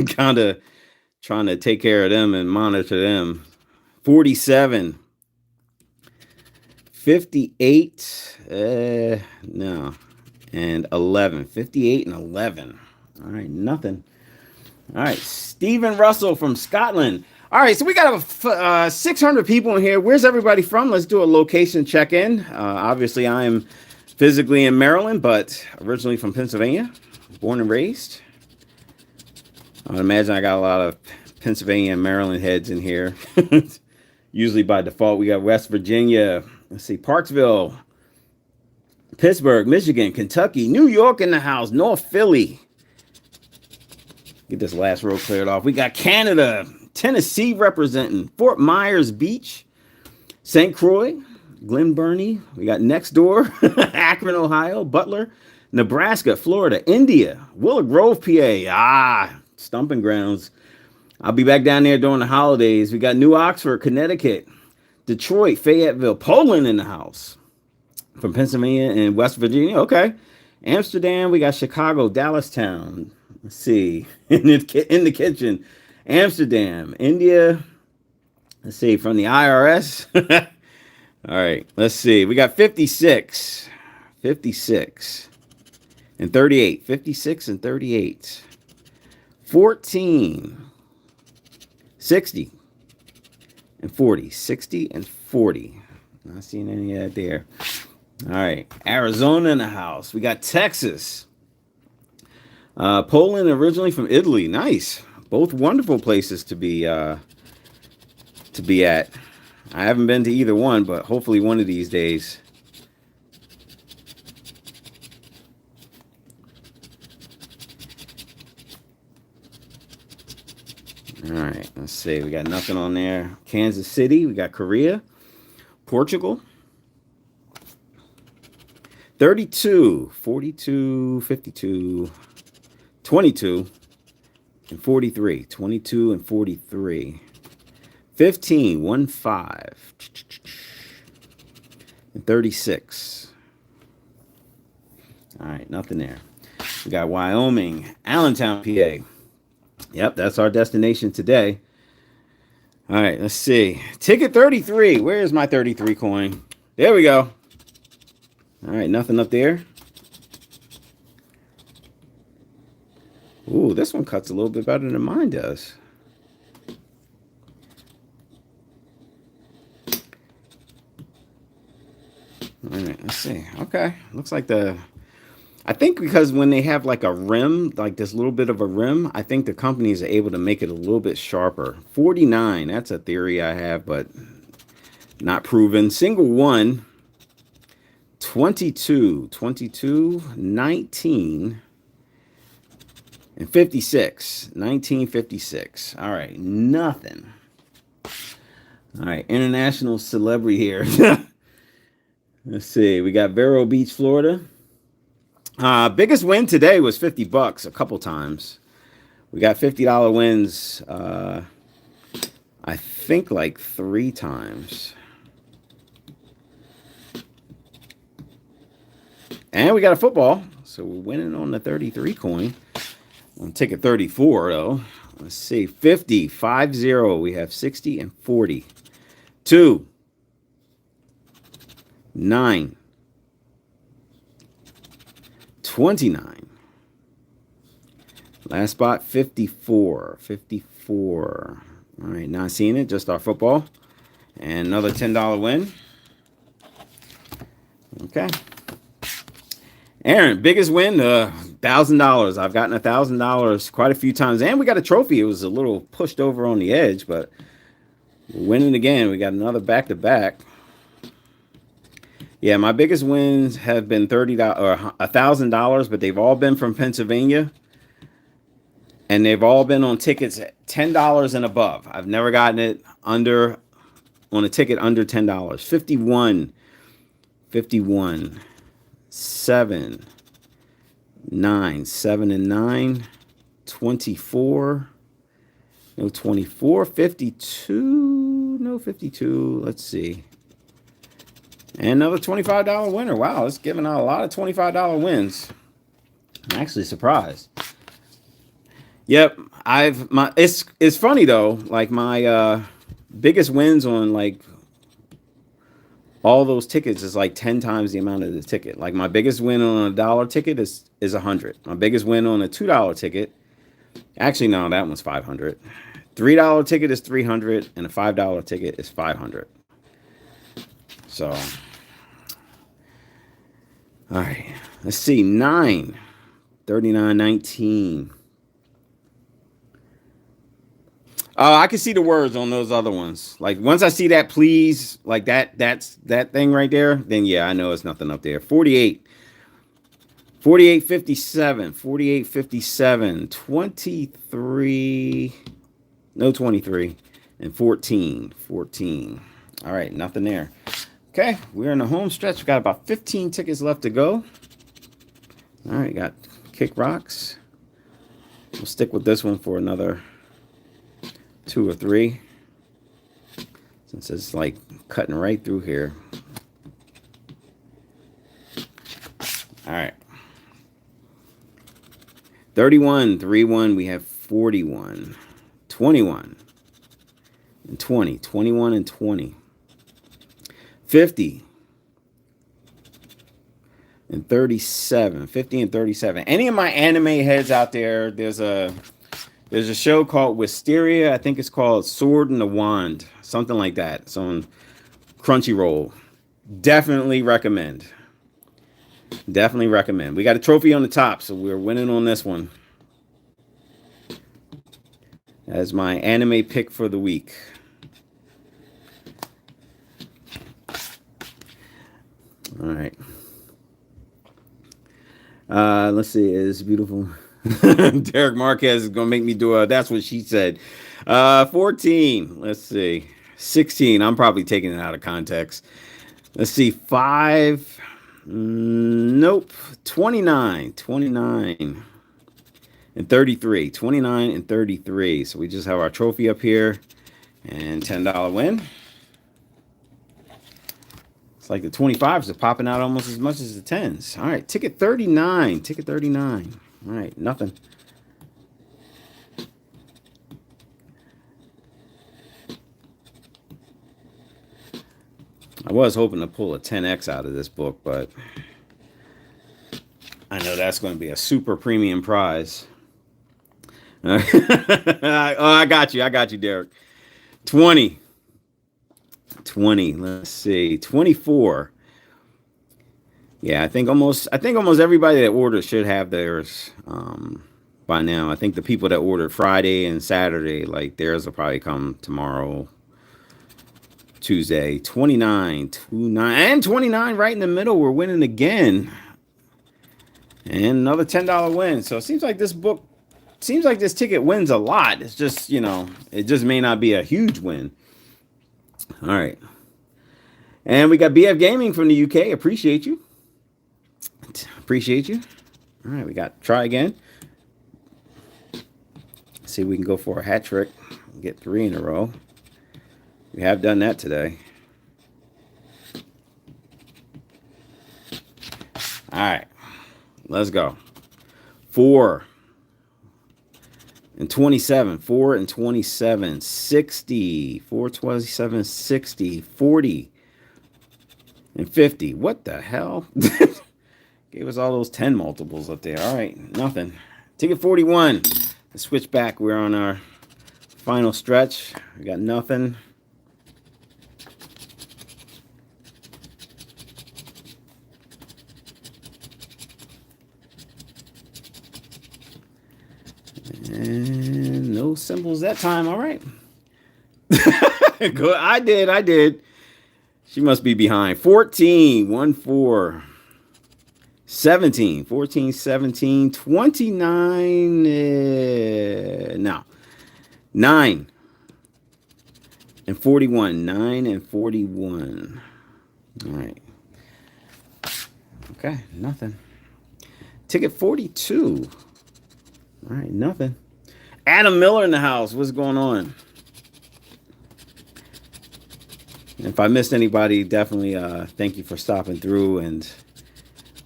Speaker 1: kind of trying to take care of them and monitor them. 47. 58. No. And 11. 58 and 11. All right, nothing. All right, Stephen Russell from Scotland. All right, so we got 600 people in here. Where's everybody from? Let's do a location check-in. Obviously, I am physically in Maryland, but originally from Pennsylvania, born and raised. I would imagine I got a lot of Pennsylvania and Maryland heads in here. Usually by default, we got West Virginia. Let's see, Parksville, Pittsburgh, Michigan, Kentucky, New York in the house, North Philly. Get this last row cleared off. We got Canada, Tennessee representing, Fort Myers Beach, St. Croix, Glen Burnie. We got next door, Akron, Ohio, Butler, Nebraska, Florida, India, Willow Grove, PA. Stomping grounds. I'll be back down there during the holidays. We got New Oxford, Connecticut, Detroit, Fayetteville, Poland in the house. From Pennsylvania and West Virginia. Okay. Amsterdam. We got Chicago, Dallastown. Let's see. In the kitchen. Amsterdam. India. Let's see. From the IRS. All right. Let's see. We got 56. 56. And 38. 56 and 38. 14. 60. And 40. 60 and 40. Not seeing any of that there. All right. Arizona in the house. We got Texas. Poland, originally from Italy. Nice. Both wonderful places to be at. I haven't been to either one, but hopefully one of these days. All right, let's see. We got nothing on there. Kansas City. We got Korea. Portugal. 32, 42, 52, 22, and 43. 22 and 43. 15, 1, 5, and 36. All right, nothing there. We got Wyoming, Allentown, PA. Yep, that's our destination today. All right, let's see. Ticket 33. Where is my 33 coin? There we go. All right, nothing up there. Ooh, this one cuts a little bit better than mine does. All right, let's see. Okay, looks like I think because when they have like a rim, like this little bit of a rim, I think the companies are able to make it a little bit sharper. 49, that's a theory I have, but not proven. Single one, 22, 19, and 56. 1956. All right, nothing. All right, international celebrity here. Let's see. We got Vero Beach, Florida. Biggest win today was $50 a couple times. We got $50 wins, I think like 3 times. And we got a football. So we're winning on the 33 coin. On ticket 34, though. Let's see. 50, 50. We have 60 and 40. 2, 9, 29. Last spot, 54. 54. All right, not seeing it, just our football. And another $10 win. Okay. Aaron, biggest win, $1,000. I've gotten $1,000 quite a few times. And we got a trophy. It was a little pushed over on the edge, but we're winning again. We got another back-to-back. Yeah, my biggest wins have been $30 or $1,000, but they've all been from Pennsylvania. And they've all been on tickets at $10 and above. I've never gotten it on a ticket under $10. 51, 51, 7, 9, 7 and 9, 24, no 24, 52, no 52, let's see. And another $25 winner. Wow, it's giving out a lot of $25 wins. I'm actually surprised. Yep, it's funny though, like my biggest wins on like all those tickets is like 10 times the amount of the ticket. Like my biggest win on a $1 ticket is 100. My biggest win on a $2 ticket, actually no, that one's 500. $3 ticket is 300 and a $5 ticket is 500. So, all right, let's see. 9, 39, 19. I can see the words on those other ones. Like once I see that please, like that's that thing right there, then yeah, I know it's nothing up there. 48, 48, 57, 48, 57, 23, no 23, and 14, 14. All right, nothing there. Okay, we're in the home stretch. We've got about 15 tickets left to go. All right, got Kick Rocks. We'll stick with this one for another 2 or 3, since it's like cutting right through here. All right. 31, 3-1, we have 41, 21, and 20, 21 and 20, 50, and 37, 50 and 37. Any of my anime heads out there, there's a show called Wisteria. I think it's called Sword and the Wand. Something like that. It's on Crunchyroll. Definitely recommend. Definitely recommend. We got a trophy on the top, so we're winning on this one. As my anime pick for the week. All right. Let's see. It's beautiful. Derek Marquez is gonna make me do a that's what she said. 14. Let's see. 16. I'm probably taking it out of context. Let's see. 5. Nope. 29. 29 and 33. 29 and 33. So we just have our trophy up here and $10 win. It's like the 25s are popping out almost as much as the 10s. All right, ticket 39. Ticket 39. All right, nothing. I was hoping to pull a 10X out of this book, but I know that's going to be a super premium prize. Oh, I got you. I got you, Derek. 20. 20. Let's see. 24. Yeah, I think almost everybody that ordered should have theirs by now. I think the people that ordered Friday and Saturday, like theirs will probably come tomorrow, Tuesday. 29, 29, and 29 right in the middle. We're winning again. And another $10 win. So it seems like this ticket wins a lot. It's just, it just may not be a huge win. All right. And we got BF Gaming from the UK. Appreciate you. Appreciate you. All right, we got try again. See if we can go for a hat trick. Get 3 in a row. We have done that today. All right, let's go. 4 and 27. 4 and 27. 60. 4, 27, 60. 40 and 50. What the hell? Gave us all those 10 multiples up there. All right, nothing. Ticket 41. Let's switch back. We're on our final stretch. We got nothing. And no symbols that time. All right. Good. I did. She must be behind. 14. 1, 4. 17, 14, 17, 29, no, 9 and 41, 9 and 41. All right. Okay, nothing. Ticket 42. All right, nothing. Adam Miller in the house. What's going on? And if I missed anybody, definitely thank you for stopping through and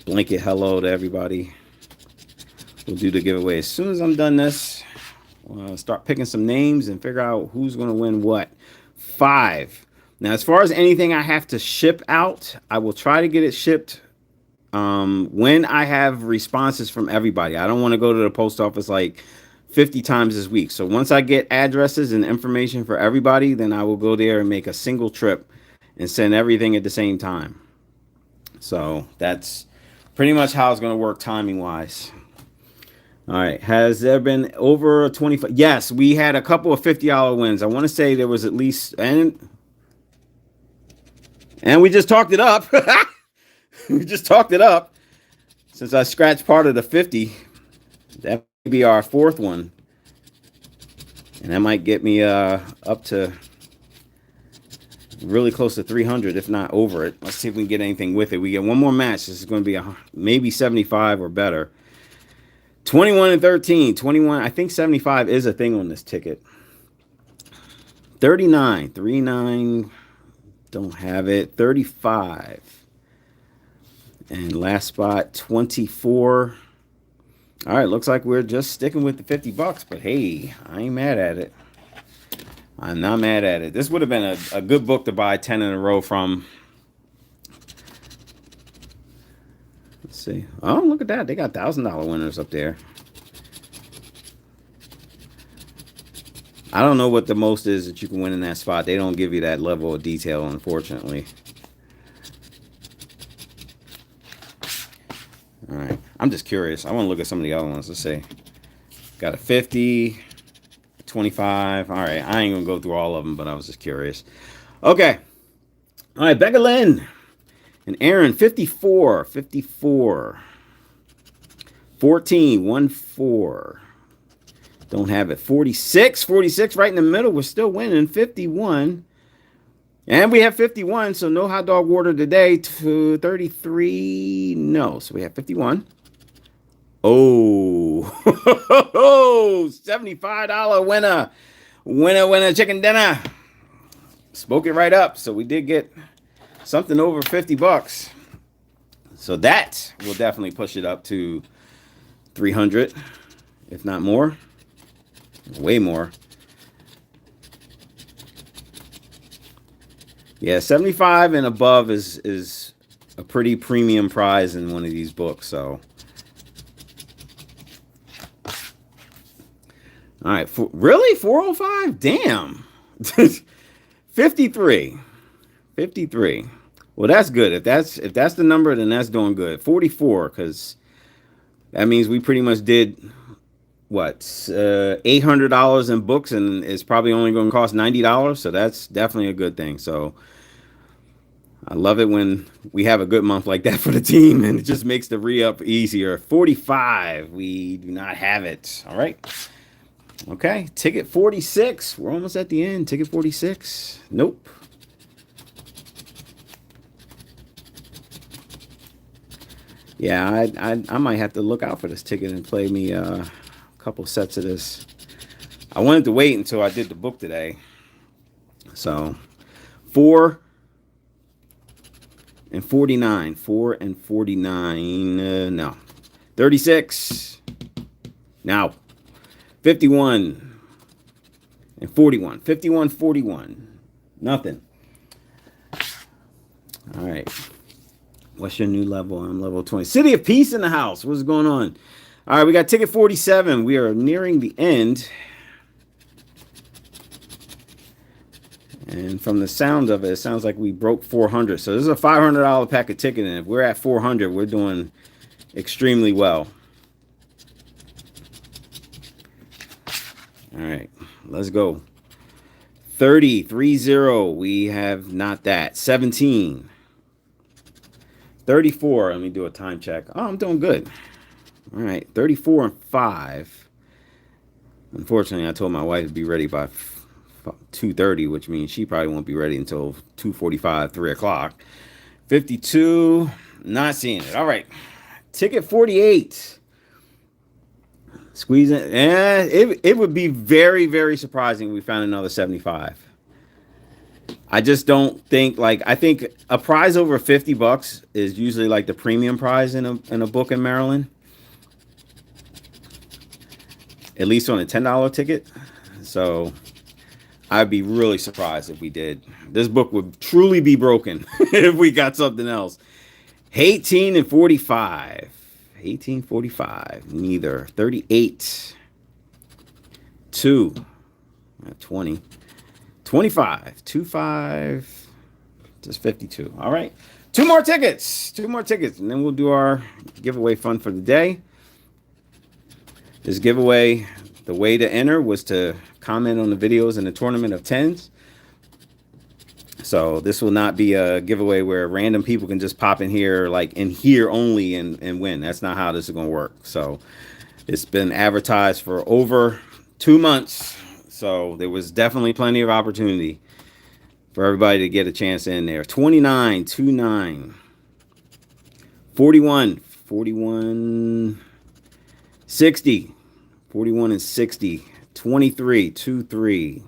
Speaker 1: blanket hello to everybody. We'll do the giveaway as soon as I'm done this. We'll start picking some names and figure out who's going to win what. 5. Now, as far as anything I have to ship out, I will try to get it shipped when I have responses from everybody. I don't want to go to the post office like 50 times this week. So once I get addresses and information for everybody, then I will go there and make a single trip and send everything at the same time. So that's pretty much how it's going to work timing wise. All right. Has there been over 25? Yes, we had a couple of $50 wins. I want to say there was at least, and we just talked it up. We just talked it up. Since I scratched part of the 50, that may be our 4th one. And that might get me up to really close to 300, if not over it. Let's see if we can get anything with it. We get one more match. This is going to be maybe 75 or better. 21 and 13. 21. I think 75 is a thing on this ticket. 39. 39. Don't have it. 35. And last spot, 24. All right, looks like we're just sticking with the $50. But hey, I ain't mad at it. I'm not mad at it. This would have been a good book to buy 10 in a row from. Let's see. Oh, look at that. They got $1,000 winners up there. I don't know what the most is that you can win in that spot. They don't give you that level of detail, unfortunately. All right. I'm just curious. I want to look at some of the other ones. Let's see. Got a 50. 25. All right, I ain't gonna go through all of them, but I was just curious. Okay. All right, Becca Lynn and Aaron, 54, 54, 14, 1, 4. Don't have it. 46, 46 right in the middle. We're still winning. 51. And we have 51, so no hot dog water today. 33, no. So we have 51. Oh, $75 winner. Winner, chicken dinner. Spoke it right up. So we did get something over 50 bucks. So that will definitely push it up to 300, if not more. Way more. Yeah, 75 and above is a pretty premium prize in one of these books. So, all right, really 405? Damn. 53. 53. Well, that's good. If that's the number, then that's doing good. 44, because that means we pretty much did what, $800 in books, and it's probably only going to cost $90. So that's definitely a good thing. So I love it when we have a good month like that for the team, and it just makes the re-up easier. 45, we do not have it. All right. Okay, ticket 46. We're almost at the end. Ticket 46. Nope. Yeah, I might have to look out for this ticket and play me a couple sets of this. I wanted to wait until I did the book today. So 4 and 49. 4 and 49. No. 36. Now. 51 and 41. 51, 41. Nothing. All right. What's your new level? I'm level 20. City of Peace in the house. What's going on? All right, we got ticket 47. We are nearing the end. And from the sound of it, it sounds like we broke 400. So this is a $500 pack of ticket. And if we're at 400, we're doing extremely well. All right, let's go. 30, 30. We have not that. 17. 34. Let me do a time check. Oh, I'm doing good. All right, 34 and 5. Unfortunately, I told my wife to be ready by 2:30, which means she probably won't be ready until 2:45, 3 o'clock. 52. Not seeing it. All right, ticket 48. Squeeze it. It would be very, very surprising if we found another 75. I just don't think, like, I think a prize over 50 bucks is usually like the premium prize in a book in Maryland. At least on a $10 ticket. So I'd be really surprised if we did. This book would truly be broken if we got something else. 18 and 45. 1845, neither. 38, 2, 20, 25, 25, just 52. All right, two more tickets, and then we'll do our giveaway fun for the day. This giveaway, the way to enter was to comment on the videos in the tournament of 10s. So this will not be a giveaway where random people can just pop in here, like in here only, and win. That's not how this is going to work. So it's been advertised for over 2 months. So there was definitely plenty of opportunity for everybody to get a chance in there. 29, 29, 41, 41, 60, 41 and 60, 23, 23.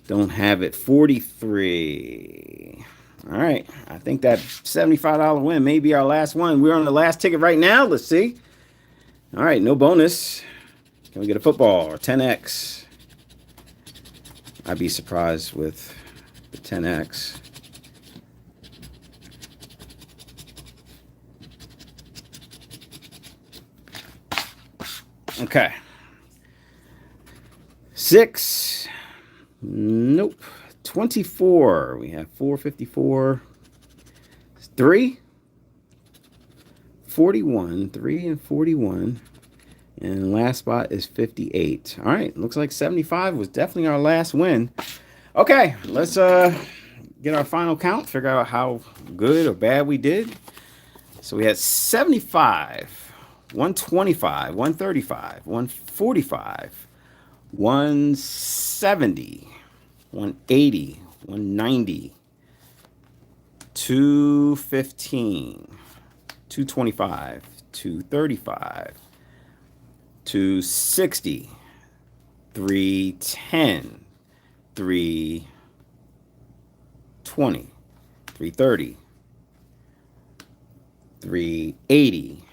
Speaker 1: Don't have it. 43. All right. I think that $75 win may be our last one. We're on the last ticket right now. Let's see. All right. No bonus. Can we get a football or 10X? I'd be surprised with the 10X. Okay. 6. Nope. 24. We have 454. 3. 41. 3 and 41. And last spot is 58. All right. Looks like 75 was definitely our last win. Okay. Let's get our final count. Figure out how good or bad we did. So we had 75 125, 135, 145, 170, 180, 190, 215, 225, 235, 260, 310, 320, 330, 380,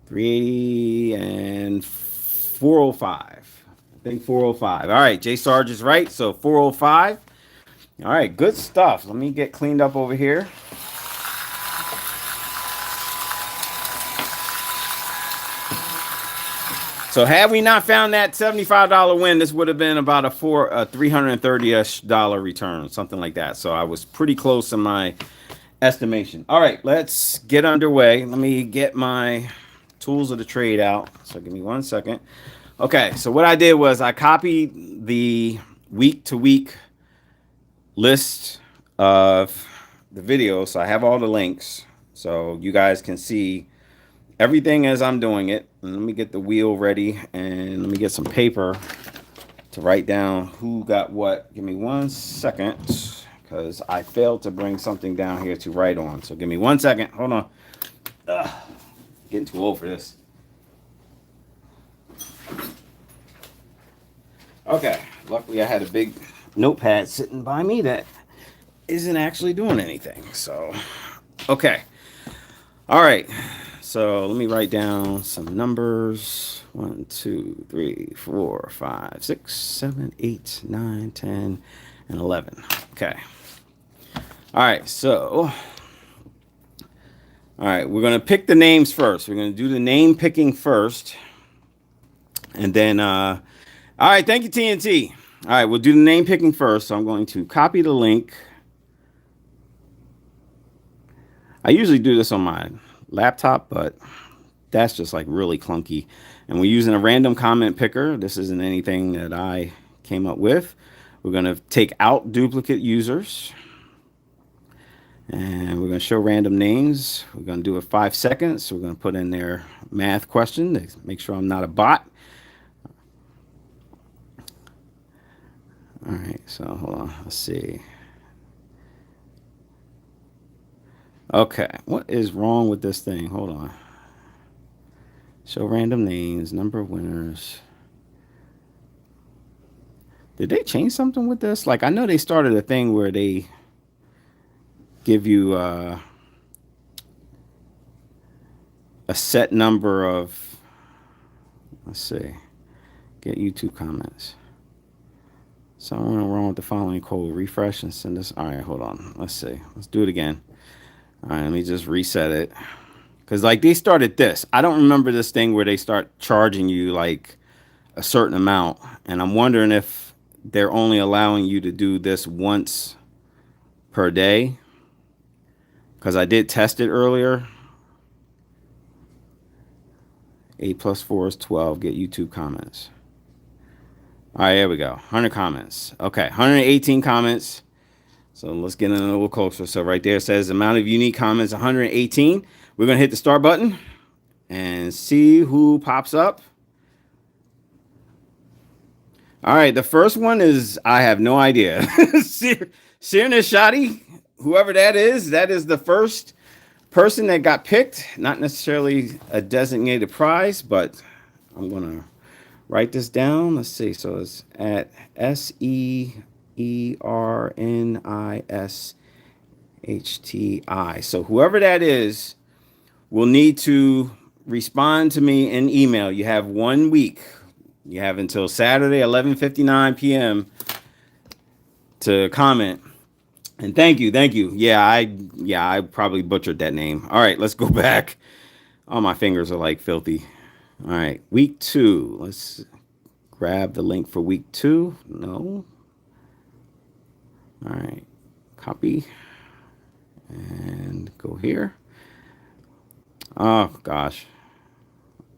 Speaker 1: 380, and 405. I think 405. All right, J Sarge is right. So 405. All right, good stuff. Let me get cleaned up over here. So had we not found that $75 win, this would have been about a $330-ish return, something like that. So I was pretty close in my estimation. All right, let's get underway. Let me get my tools of the trade out. So give me 1 second. Okay, so what I did was I copied the week-to-week list of the video. So I have all the links so you guys can see everything as I'm doing it. And let me get the wheel ready and let me get some paper to write down who got what. Give me 1 second because I failed to bring something down here to write on. So give me 1 second. Hold on. Getting too old for this. Okay. Luckily I had a big notepad sitting by me that isn't actually doing anything. So, okay. All right. So let me write down some numbers. 1, 2, 3, 4, 5, 6, 7, 8, 9, 10, and 11. Okay. All right. So, all right. We're going to pick the names first. We're going to do the name picking first. And then, all right. Thank you, TNT. All right. We'll do the name picking first. So I'm going to copy the link. I usually do this on my laptop, but that's just like really clunky. And we're using a random comment picker. This isn't anything that I came up with. We're going to take out duplicate users and we're going to show random names. We're going to do it 5 seconds. We're going to put in their math question to make sure I'm not a bot. All right, so hold on, let's see. Okay, what is wrong with this thing? Hold on. Show random names, number of winners. Did they change something with this? Like, I know they started a thing where they give you a set number of, let's see, get YouTube comments. Something wrong with the following code. Refresh and send this. All right, hold on. Let's see. Let's do it again. All right, let me just reset it. Because, like, they started this. I don't remember this thing where they start charging you, like, a certain amount. And I'm wondering if they're only allowing you to do this once per day. Because I did test it earlier. 8 plus 4 is 12. Get YouTube comments. All right, here we go. 100 comments. Okay, 118 comments. So let's get in a little closer. So right there it says amount of unique comments, 118. We're going to hit the start button and see who pops up. All right, the first one is, I have no idea. Sirna Shadi, whoever that is the first person that got picked. Not necessarily a designated prize, but I'm going to write this down. Let's see. So it's at SERNISHTI. So whoever that is will need to respond to me in email. You have 1 week. You have until Saturday, 11:59 p.m. to comment. And thank you. Yeah, I probably butchered that name. All right, let's go back. Oh, my fingers are like filthy. All right, week 2. Let's grab the link for week 2. No. All right, copy and go here. Oh, gosh.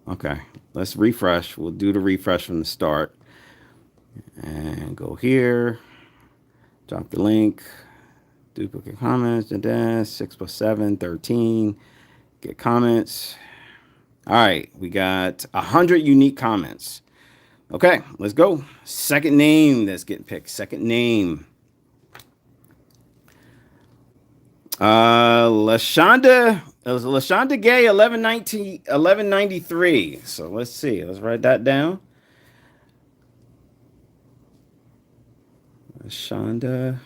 Speaker 1: Okay, let's refresh. We'll do the refresh from the start. And go here. Drop the link. Duplicate comments. 6 plus 7, 13. Get comments. All right, we got 100 unique comments. Okay, let's go. Second name that's getting picked. Second name. Lashonda. It was Lashonda Gay 1193. So let's see. Let's write that down. Lashonda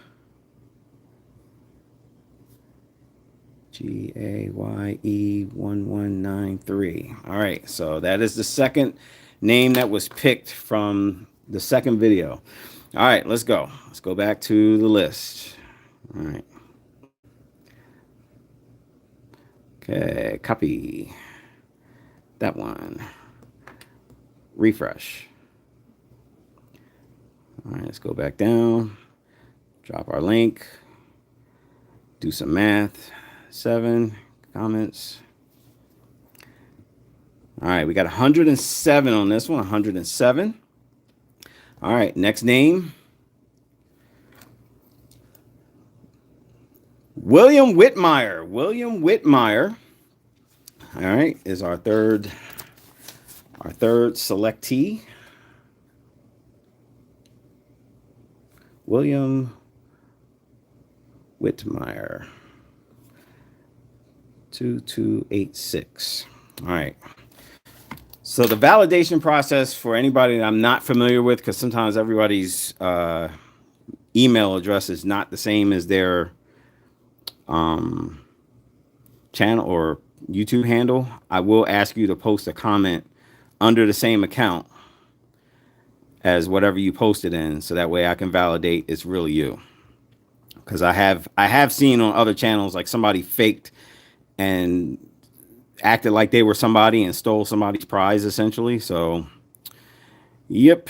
Speaker 1: Gaye 1193. All right, so that is the second name that was picked from the second video. All right, let's go. Let's go back to the list. All right. Okay, copy that one. Refresh. All right, let's go back down. Drop our link. Do some math. 7 comments. All right, we got 107 on this one. 107. All right, next name. William Whitmire. William Whitmire. All right, is our third selectee. William Whitmire. 2286. All right. So the validation process for anybody that I'm not familiar with, because sometimes everybody's email address is not the same as their channel or YouTube handle, I will ask you to post a comment under the same account as whatever you posted in, so that way I can validate it's really you. Because I have seen on other channels like somebody faked and acted like they were somebody and stole somebody's prize essentially. So, yep.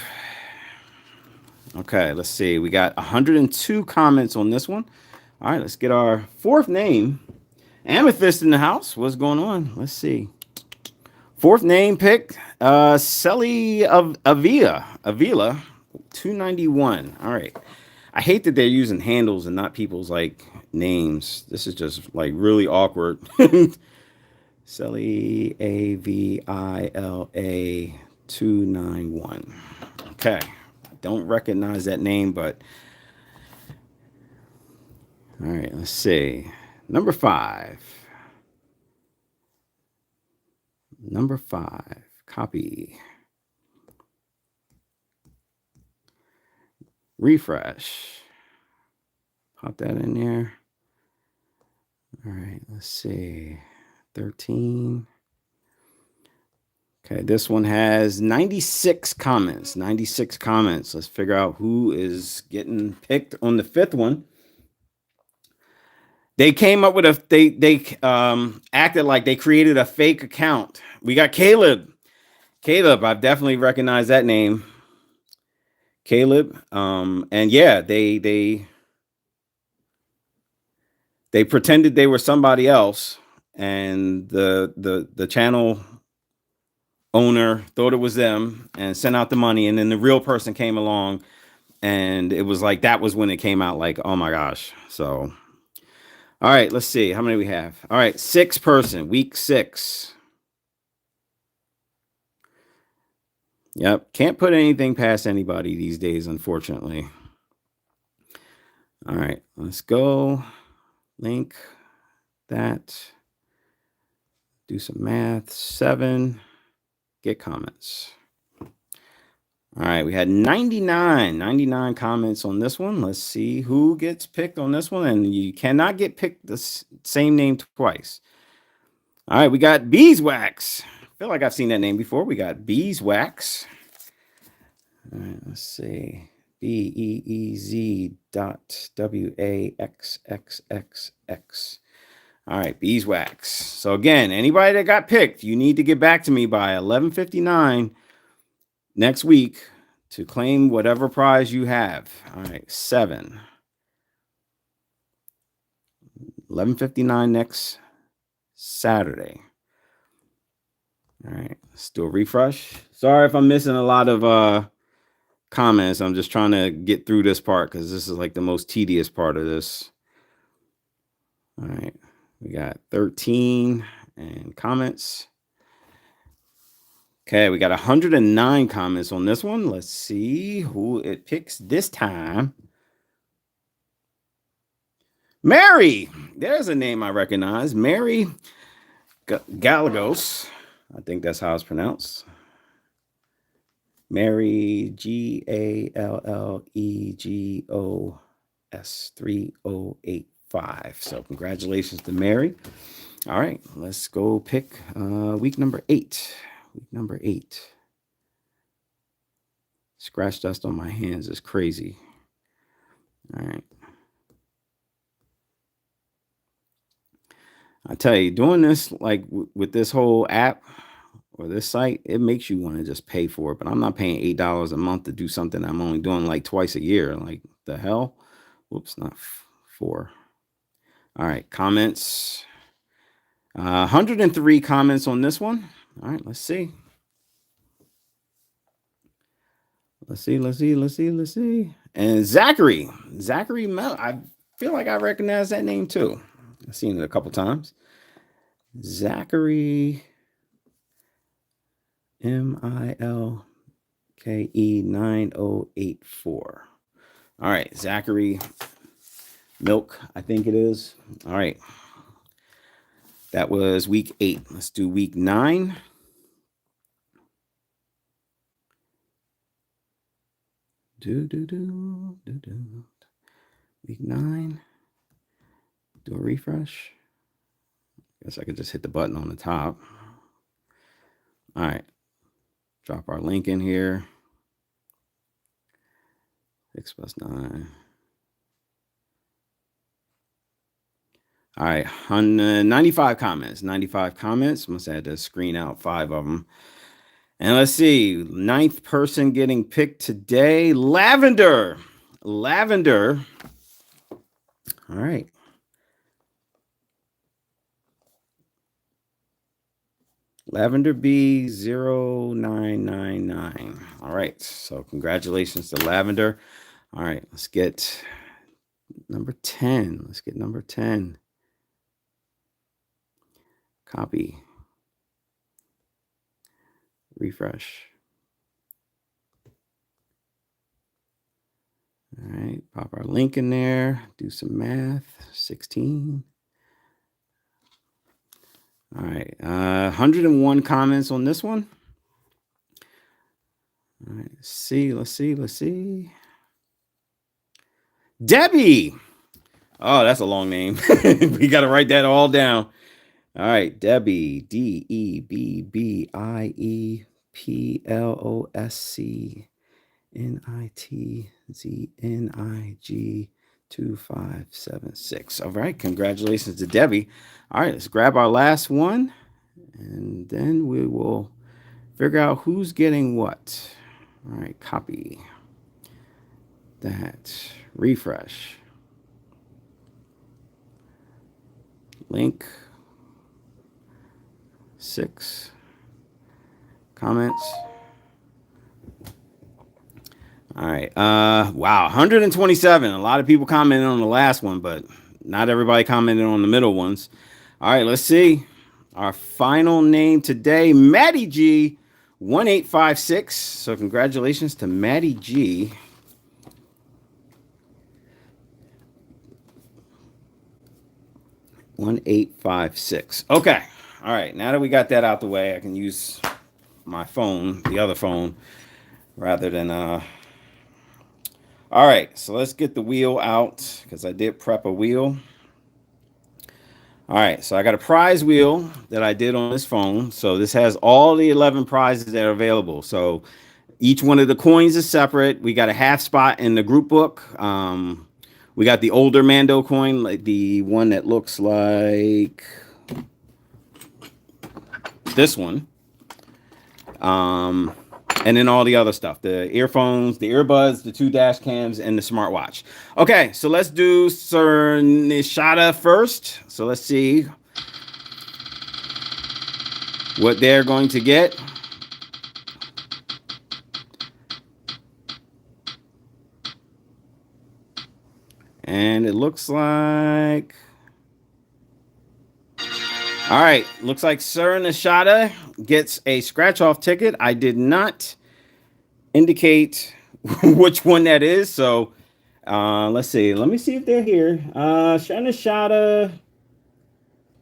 Speaker 1: Okay, let's see. We got 102 comments on this one. All right, let's get our fourth name. Amethyst in the house. What's going on? Let's see. Fourth name pick, Selly of Avila 291. All right. I hate that they're using handles and not people's like names. This is just like really awkward. Selly Avila 291. Okay. I don't recognize that name, but all right, let's see. Number 5. Number 5. Copy. Refresh. Pop that in there. All right, let's see. 13. Okay, this one has 96 comments. 96 comments. Let's figure out who is getting picked on the 5th one. They came up with they acted like they created a fake account. We got Caleb. Caleb, I've definitely recognized that name. Caleb. And yeah, they pretended they were somebody else, and the channel owner thought it was them and sent out the money, and then the real person came along, and it was like that was when it came out like, oh my gosh. So all right, let's see how many we have. All right, 6 person, week 6. Yep, can't put anything past anybody these days, unfortunately. All right, let's go. Link that. Do some math. 7. Get comments. All right, we had 99 comments on this one. Let's see who gets picked on this one. And you cannot get picked the same name twice. All right, we got Beeswax. I feel like I've seen that name before. We got Beeswax. All right, let's see. BEEZ.WAXXXX. All right, Beeswax. So again, anybody that got picked, you need to get back to me by 11:59 next week to claim whatever prize you have. All right, 7. 11:59 next Saturday. All right, let's do a refresh. Sorry if I'm missing a lot of comments. I'm just trying to get through this part because this is like the most tedious part of this. All right, we got 13 and comments. Okay, we got 109 comments on this one. Let's see who it picks this time. Mary. There's a name I recognize. Mary Gallegos. I think that's how it's pronounced. Mary GALLEGOS 3085. So congratulations to Mary. All right, let's go pick week number 8. Week number 8. Scratch dust on my hands is crazy. All right. I tell you, doing this like with this whole app or this site, it makes you want to just pay for it. But I'm not paying $8 a month to do something I'm only doing like twice a year. Like the hell? Whoops, not 4. All right, comments. 103 comments on this one. All right, let's see. Let's see. And Zachary Mel. I feel like I recognize that name too. I've seen it a couple times. Zachary MILKE 9084. All right, Zachary Milk, I think it is. All right. That was week 8. Let's do week 9. Week 9. Do a refresh. Guess I could just hit the button on the top. All right. Drop our link in here. 6 plus 9. All right. 95 comments. 95 comments. Must have had to screen out 5 of them. And let's see. 9th person getting picked today. Lavender. All right. Lavender B0999. All right. So congratulations to Lavender. All right. Let's get number 10. Let's get number 10. Copy. Refresh. All right. Pop our link in there. Do some math. 16. All right. 101 comments on this one. All right. Let's see. Debbie. Oh, that's a long name. We got to write that all down. All right. Debbie. DEBBIEPLOSCNITZNIG 2576. All right. Congratulations to Debbie. All right. Let's grab our last one. And then we will figure out who's getting what. All right. Copy that. Refresh. Link. 6 comments. All right. Wow. 127. A lot of people commented on the last one, but not everybody commented on the middle ones. All right. Let's see. Our final name today, Maddie G 1856. So congratulations to Maddie G. $1,856. Okay. All right. Now that we got that out the way, I can use my phone, the other phone, rather than all right. So let's get the wheel out because I did prep a wheel. All right. So I got a prize wheel that I did on this phone. So this has all the 11 prizes that are available. So each one of the coins is separate. We got a half spot in the group book. We got the older Mando coin, like the one that looks like this one. And then all the other stuff, the earphones, the earbuds, the 2 dash cams, and the smartwatch. Okay, so let's do Sir Nishada first. So let's see what they're going to get. And it looks like... All right, looks like Sir Nishada gets a scratch-off ticket. I did not indicate which one that is, so let's see. Let me see if they're here. Sir Nishada,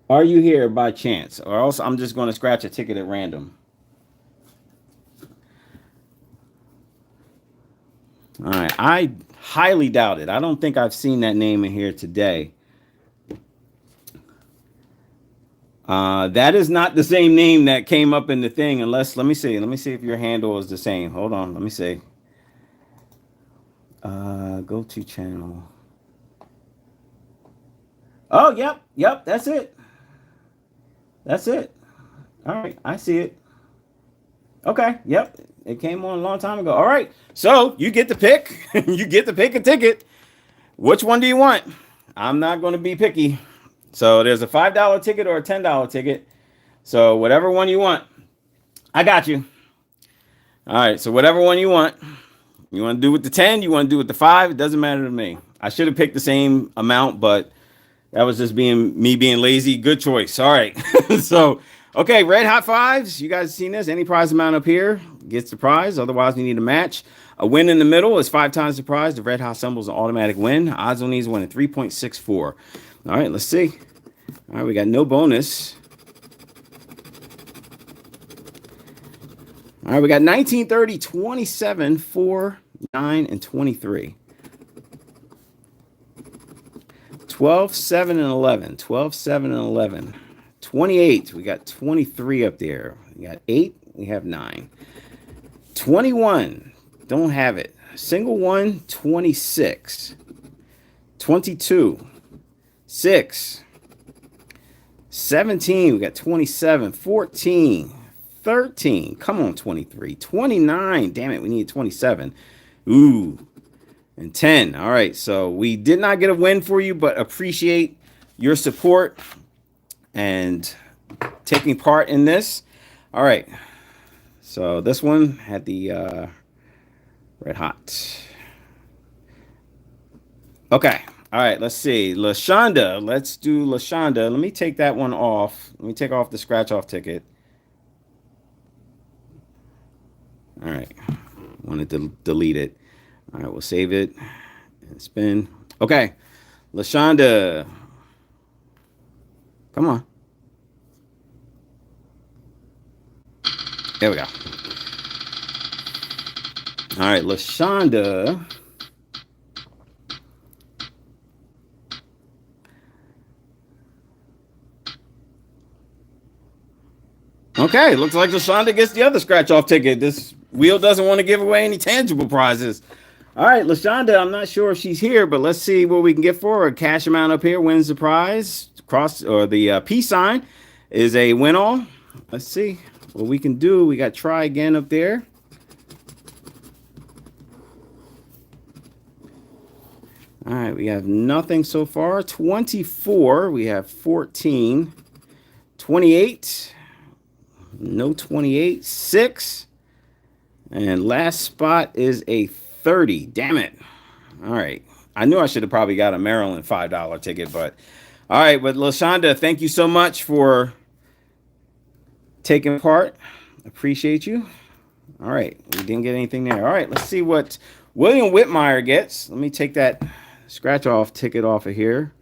Speaker 1: are you here by chance? Or else I'm just going to scratch a ticket at random. All right, I highly doubt it. I don't think I've seen that name in here today. That is not the same name that came up in the thing, unless, let me see if your handle is the same. Hold on, let me see. Go to channel. Oh, yep, that's it. That's it. All right, I see it. Okay, yep, it came on a long time ago. All right, so you get to pick. You get to pick a ticket. Which one do you want? I'm not going to be picky. So there's a $5 ticket or a $10 ticket. So whatever one you want, I got you. All right, so whatever one you want. You want to do with the 10, you want to do with the 5, it doesn't matter to me. I should have picked the same amount, but that was just me being lazy. Good choice. All right. So, okay, red hot fives. You guys seen this? Any prize amount up here gets the prize. Otherwise, we need a match. A win in the middle is 5 times the prize. The red hot symbol is an automatic win. Odds on these winning 3.64. All right, let's see. All right, we got no bonus. All right, we got 19, 30, 27, 4, 9, and 23. 12, 7, and 11. 12, 7, and 11. 28, we got 23 up there. We got 8, we have 9. 21, don't have it. Single one, 26. 22, 6. 17, we got 27. 14, 13. Come on, 23. 29, damn it, we need 27. Ooh. And 10. All right, so we did not get a win for you, but appreciate your support and taking part in this. All right, so this one had the red hot. Okay, all right, let's see. LaShonda, let's do LaShonda. Let me take that one off. Let me take off the scratch-off ticket. All right, wanted to delete it. All right, we'll save it and spin. Okay, LaShonda. Come on. There we go. All right, LaShonda. Okay, looks like LaShonda gets the other scratch-off ticket. This wheel doesn't want to give away any tangible prizes. All right, LaShonda, I'm not sure if she's here, but let's see what we can get for her. Cash amount up here wins the prize. Cross or the peace sign is a win all. Let's see what we can do. We got try again up there. All right, we have nothing so far. 24, we have 14. 28, no 28. 6, and last spot is a 30. Damn it. All right. I knew I should have probably got a Maryland $5 ticket, but all right. But LaShonda, thank you so much for taking part. Appreciate you. All right. We didn't get anything there. All right. Let's see what William Whitmire gets. Let me take that scratch off ticket off of here.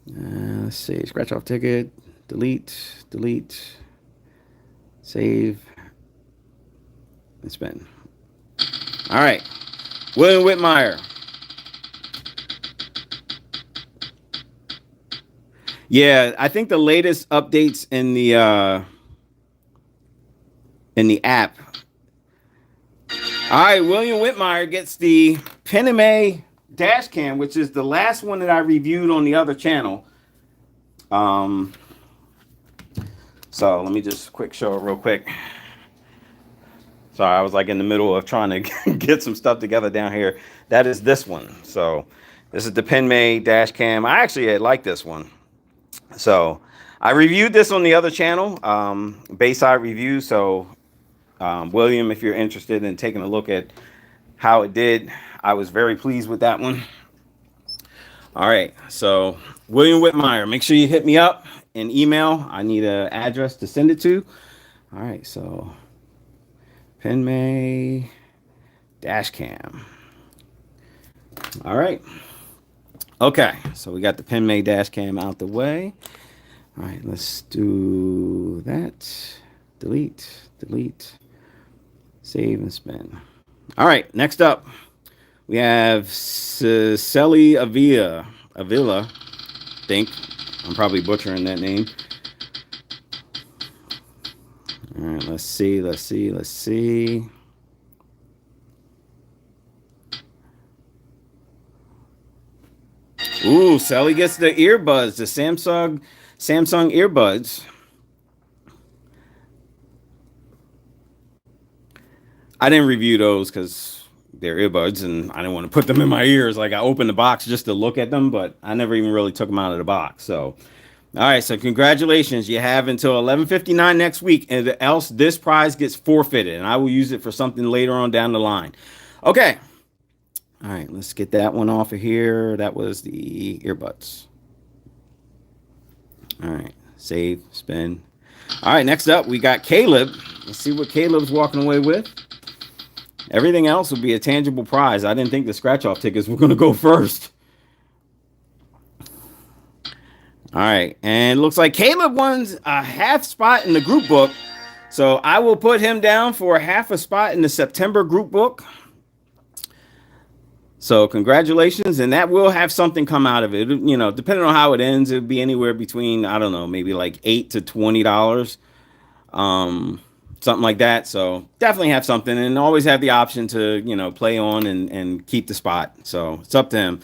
Speaker 1: Let's see. Scratch off ticket. Delete. Delete. Save. And spin. All right. William Whitmire. Yeah, I think the latest updates in the app. All right, William Whitmire gets the Piname dash cam, which is the last one that I reviewed on the other channel. So let me just quick show it real quick. Sorry, I was like in the middle of trying to get some stuff together down here. That is this one. So this is the Piname dash cam. I actually like this one. So I reviewed this on the other channel, Bayside Review. So William, if you're interested in taking a look at how it did, I was very pleased with that one. All right. So William Whitmire, make sure you hit me up an email. I need an address to send it to. All right, so PenMay dash cam. All right. Okay, so we got the PenMay dash cam out the way. All right, let's do that. Delete, delete, save and spin. All right, next up, we have Celi Avila, think. I'm probably butchering that name. All right, let's see. Ooh, Sally gets the earbuds, the Samsung earbuds. I didn't review those because they're earbuds, and I didn't want to put them in my ears. Like I opened the box just to look at them, but I never even really took them out of the box. So, all right. So congratulations, you have until 11:59 next week, and else this prize gets forfeited, and I will use it for something later on down the line. Okay. All right, let's get that one off of here. That was the earbuds. All right, save, spin. All right, next up, we got Caleb. Let's see what Caleb's walking away with. Everything else will be a tangible prize. I didn't think the scratch-off tickets were going to go first. All right, and it looks like Caleb won a half spot in the group book. So I will put him down for half a spot in the September group book. So congratulations, and that will have something come out of it. You know, depending on how it ends, it'll be anywhere between, I don't know, maybe like $8 to $20, something like that. So definitely have something, and always have the option to, you know, play on and keep the spot. So it's up to him.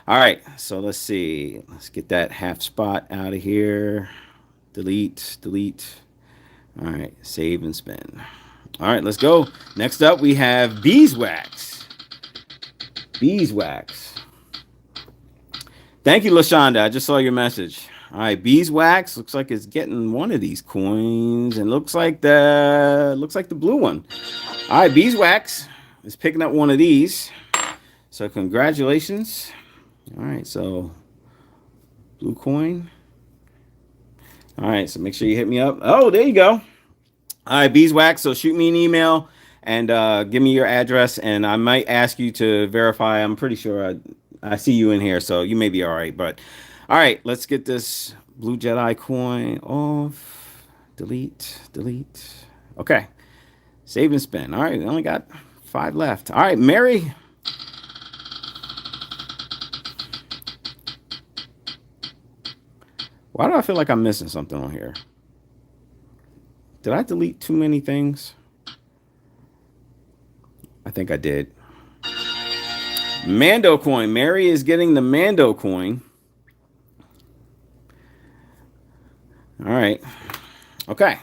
Speaker 1: All right, so let's see. Let's get that half spot out of here. Delete. All right, save and spin. All right, let's go. Next up, we have Beeswax. Beeswax. Thank you, LaShonda. I just saw your message. All right, Beeswax looks like it's getting one of these coins, and looks like the blue one. All right, Beeswax is picking up one of these. So congratulations. All right, so blue coin. All right, so make sure you hit me up. Oh, there you go. All right, Beeswax. So shoot me an email and give me your address, and I might ask you to verify. I'm pretty sure I see you in here, so you may be all right. But all right, let's get this blue Jedi coin off. Delete. Okay, save and spin. All right, we only got 5 left. All right, Mary. Why do I feel like I'm missing something on here? Did I delete too many things? I think I did. Mando coin. Mary is getting the Mando coin. All right. Okay.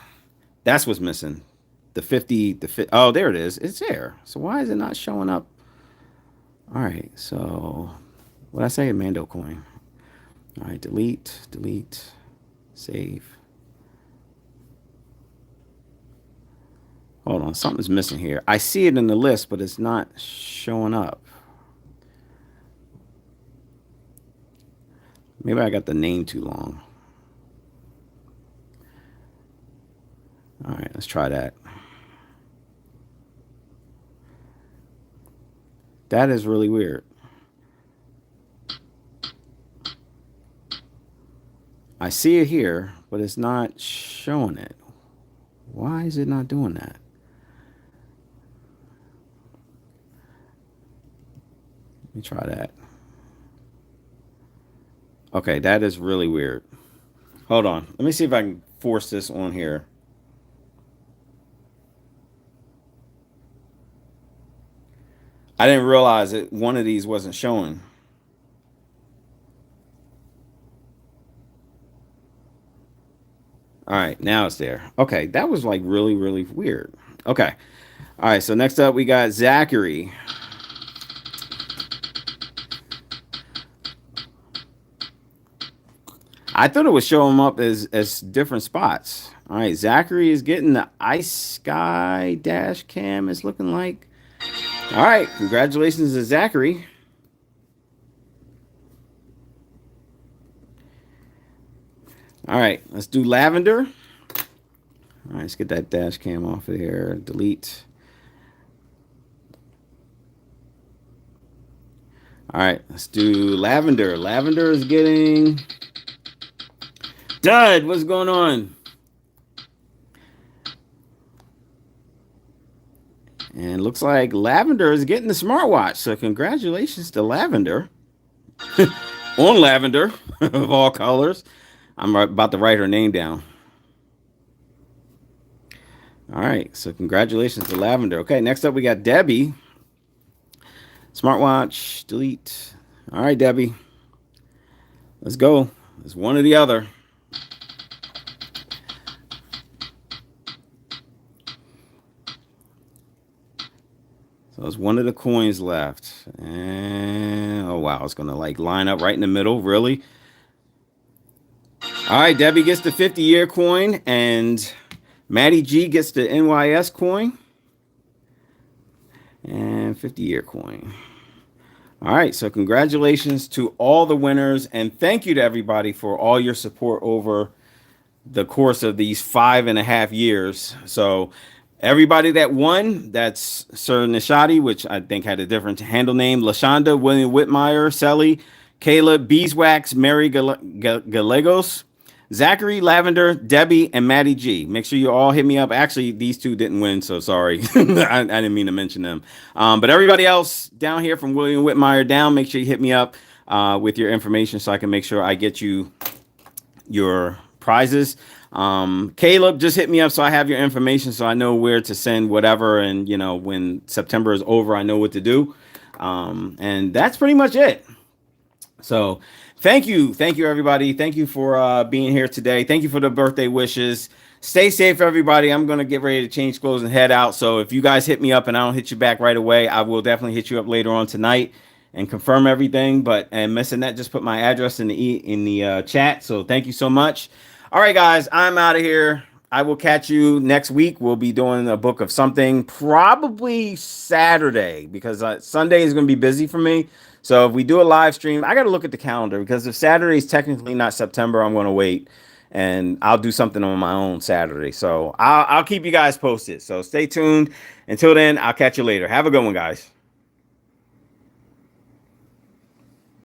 Speaker 1: That's what's missing. The 50. Oh, there it is. It's there. So why is it not showing up? All right. So what did I say? A Mando coin. All right. Delete. Save. Hold on, something's missing here. I see it in the list, but it's not showing up. Maybe I got the name too long. All right, let's try that. That is really weird. I see it here, but it's not showing it. Why is it not doing that? Let me try that. Okay, that is really weird. Hold on. Let me see if I can force this on here. I didn't realize that one of these wasn't showing. All right, now it's there. Okay, that was like really, really weird. Okay. All right, so next up we got Zachary. I thought it would show him up as different spots. All right, Zachary is getting the Ice Sky dash cam, it's looking like. All right, congratulations to Zachary. All right, let's do lavender. All right, let's get that dash cam off of here. Delete. All right, let's do lavender. Lavender is getting dud. What's going on? And looks like lavender is getting the smartwatch. So congratulations to lavender. On lavender of all colors. I'm about to write her name down. All right, so congratulations to lavender. Okay, next up we got Debbie. Smartwatch, delete. All right, Debbie. Let's go. It's one or the other. So there's one of the coins left. And oh wow, it's gonna like line up right in the middle, really. All right, Debbie gets the 50-year coin, and Maddie G gets the NYS coin. And 50-year coin. All right, so congratulations to all the winners, and thank you to everybody for all your support over the course of these 5.5 years. So everybody that won, that's Sir Nishadi, which I think had a different handle name, Lashonda, William Whitmire, Selly, Caleb, Beeswax, Mary Gallegos, Zachary, Lavender, Debbie, and Maddie G. Make sure you all hit me up. Actually, these two didn't win, so sorry. I didn't mean to mention them. But everybody else down here from William Whitmire down, make sure you hit me up with your information so I can make sure I get you your prizes. Caleb, just hit me up so I have your information so I know where to send whatever. And, you know, when September is over, I know what to do. And that's pretty much it. So thank you, everybody. Thank you for being here today. Thank you for the birthday wishes. Stay safe, everybody. I'm going to get ready to change clothes and head out. So if you guys hit me up and I don't hit you back right away, I will definitely hit you up later on tonight and confirm everything. But and missing that, just put my address in the chat. So thank you so much. All right, guys, I'm out of here. I will catch you next week. We'll be doing a book of something probably Saturday because Sunday is going to be busy for me. So if we do a live stream, I got to look at the calendar because if Saturday is technically not September, I'm going to wait and I'll do something on my own Saturday. So I'll keep you guys posted. So stay tuned. Until then, I'll catch you later. Have a good one, guys.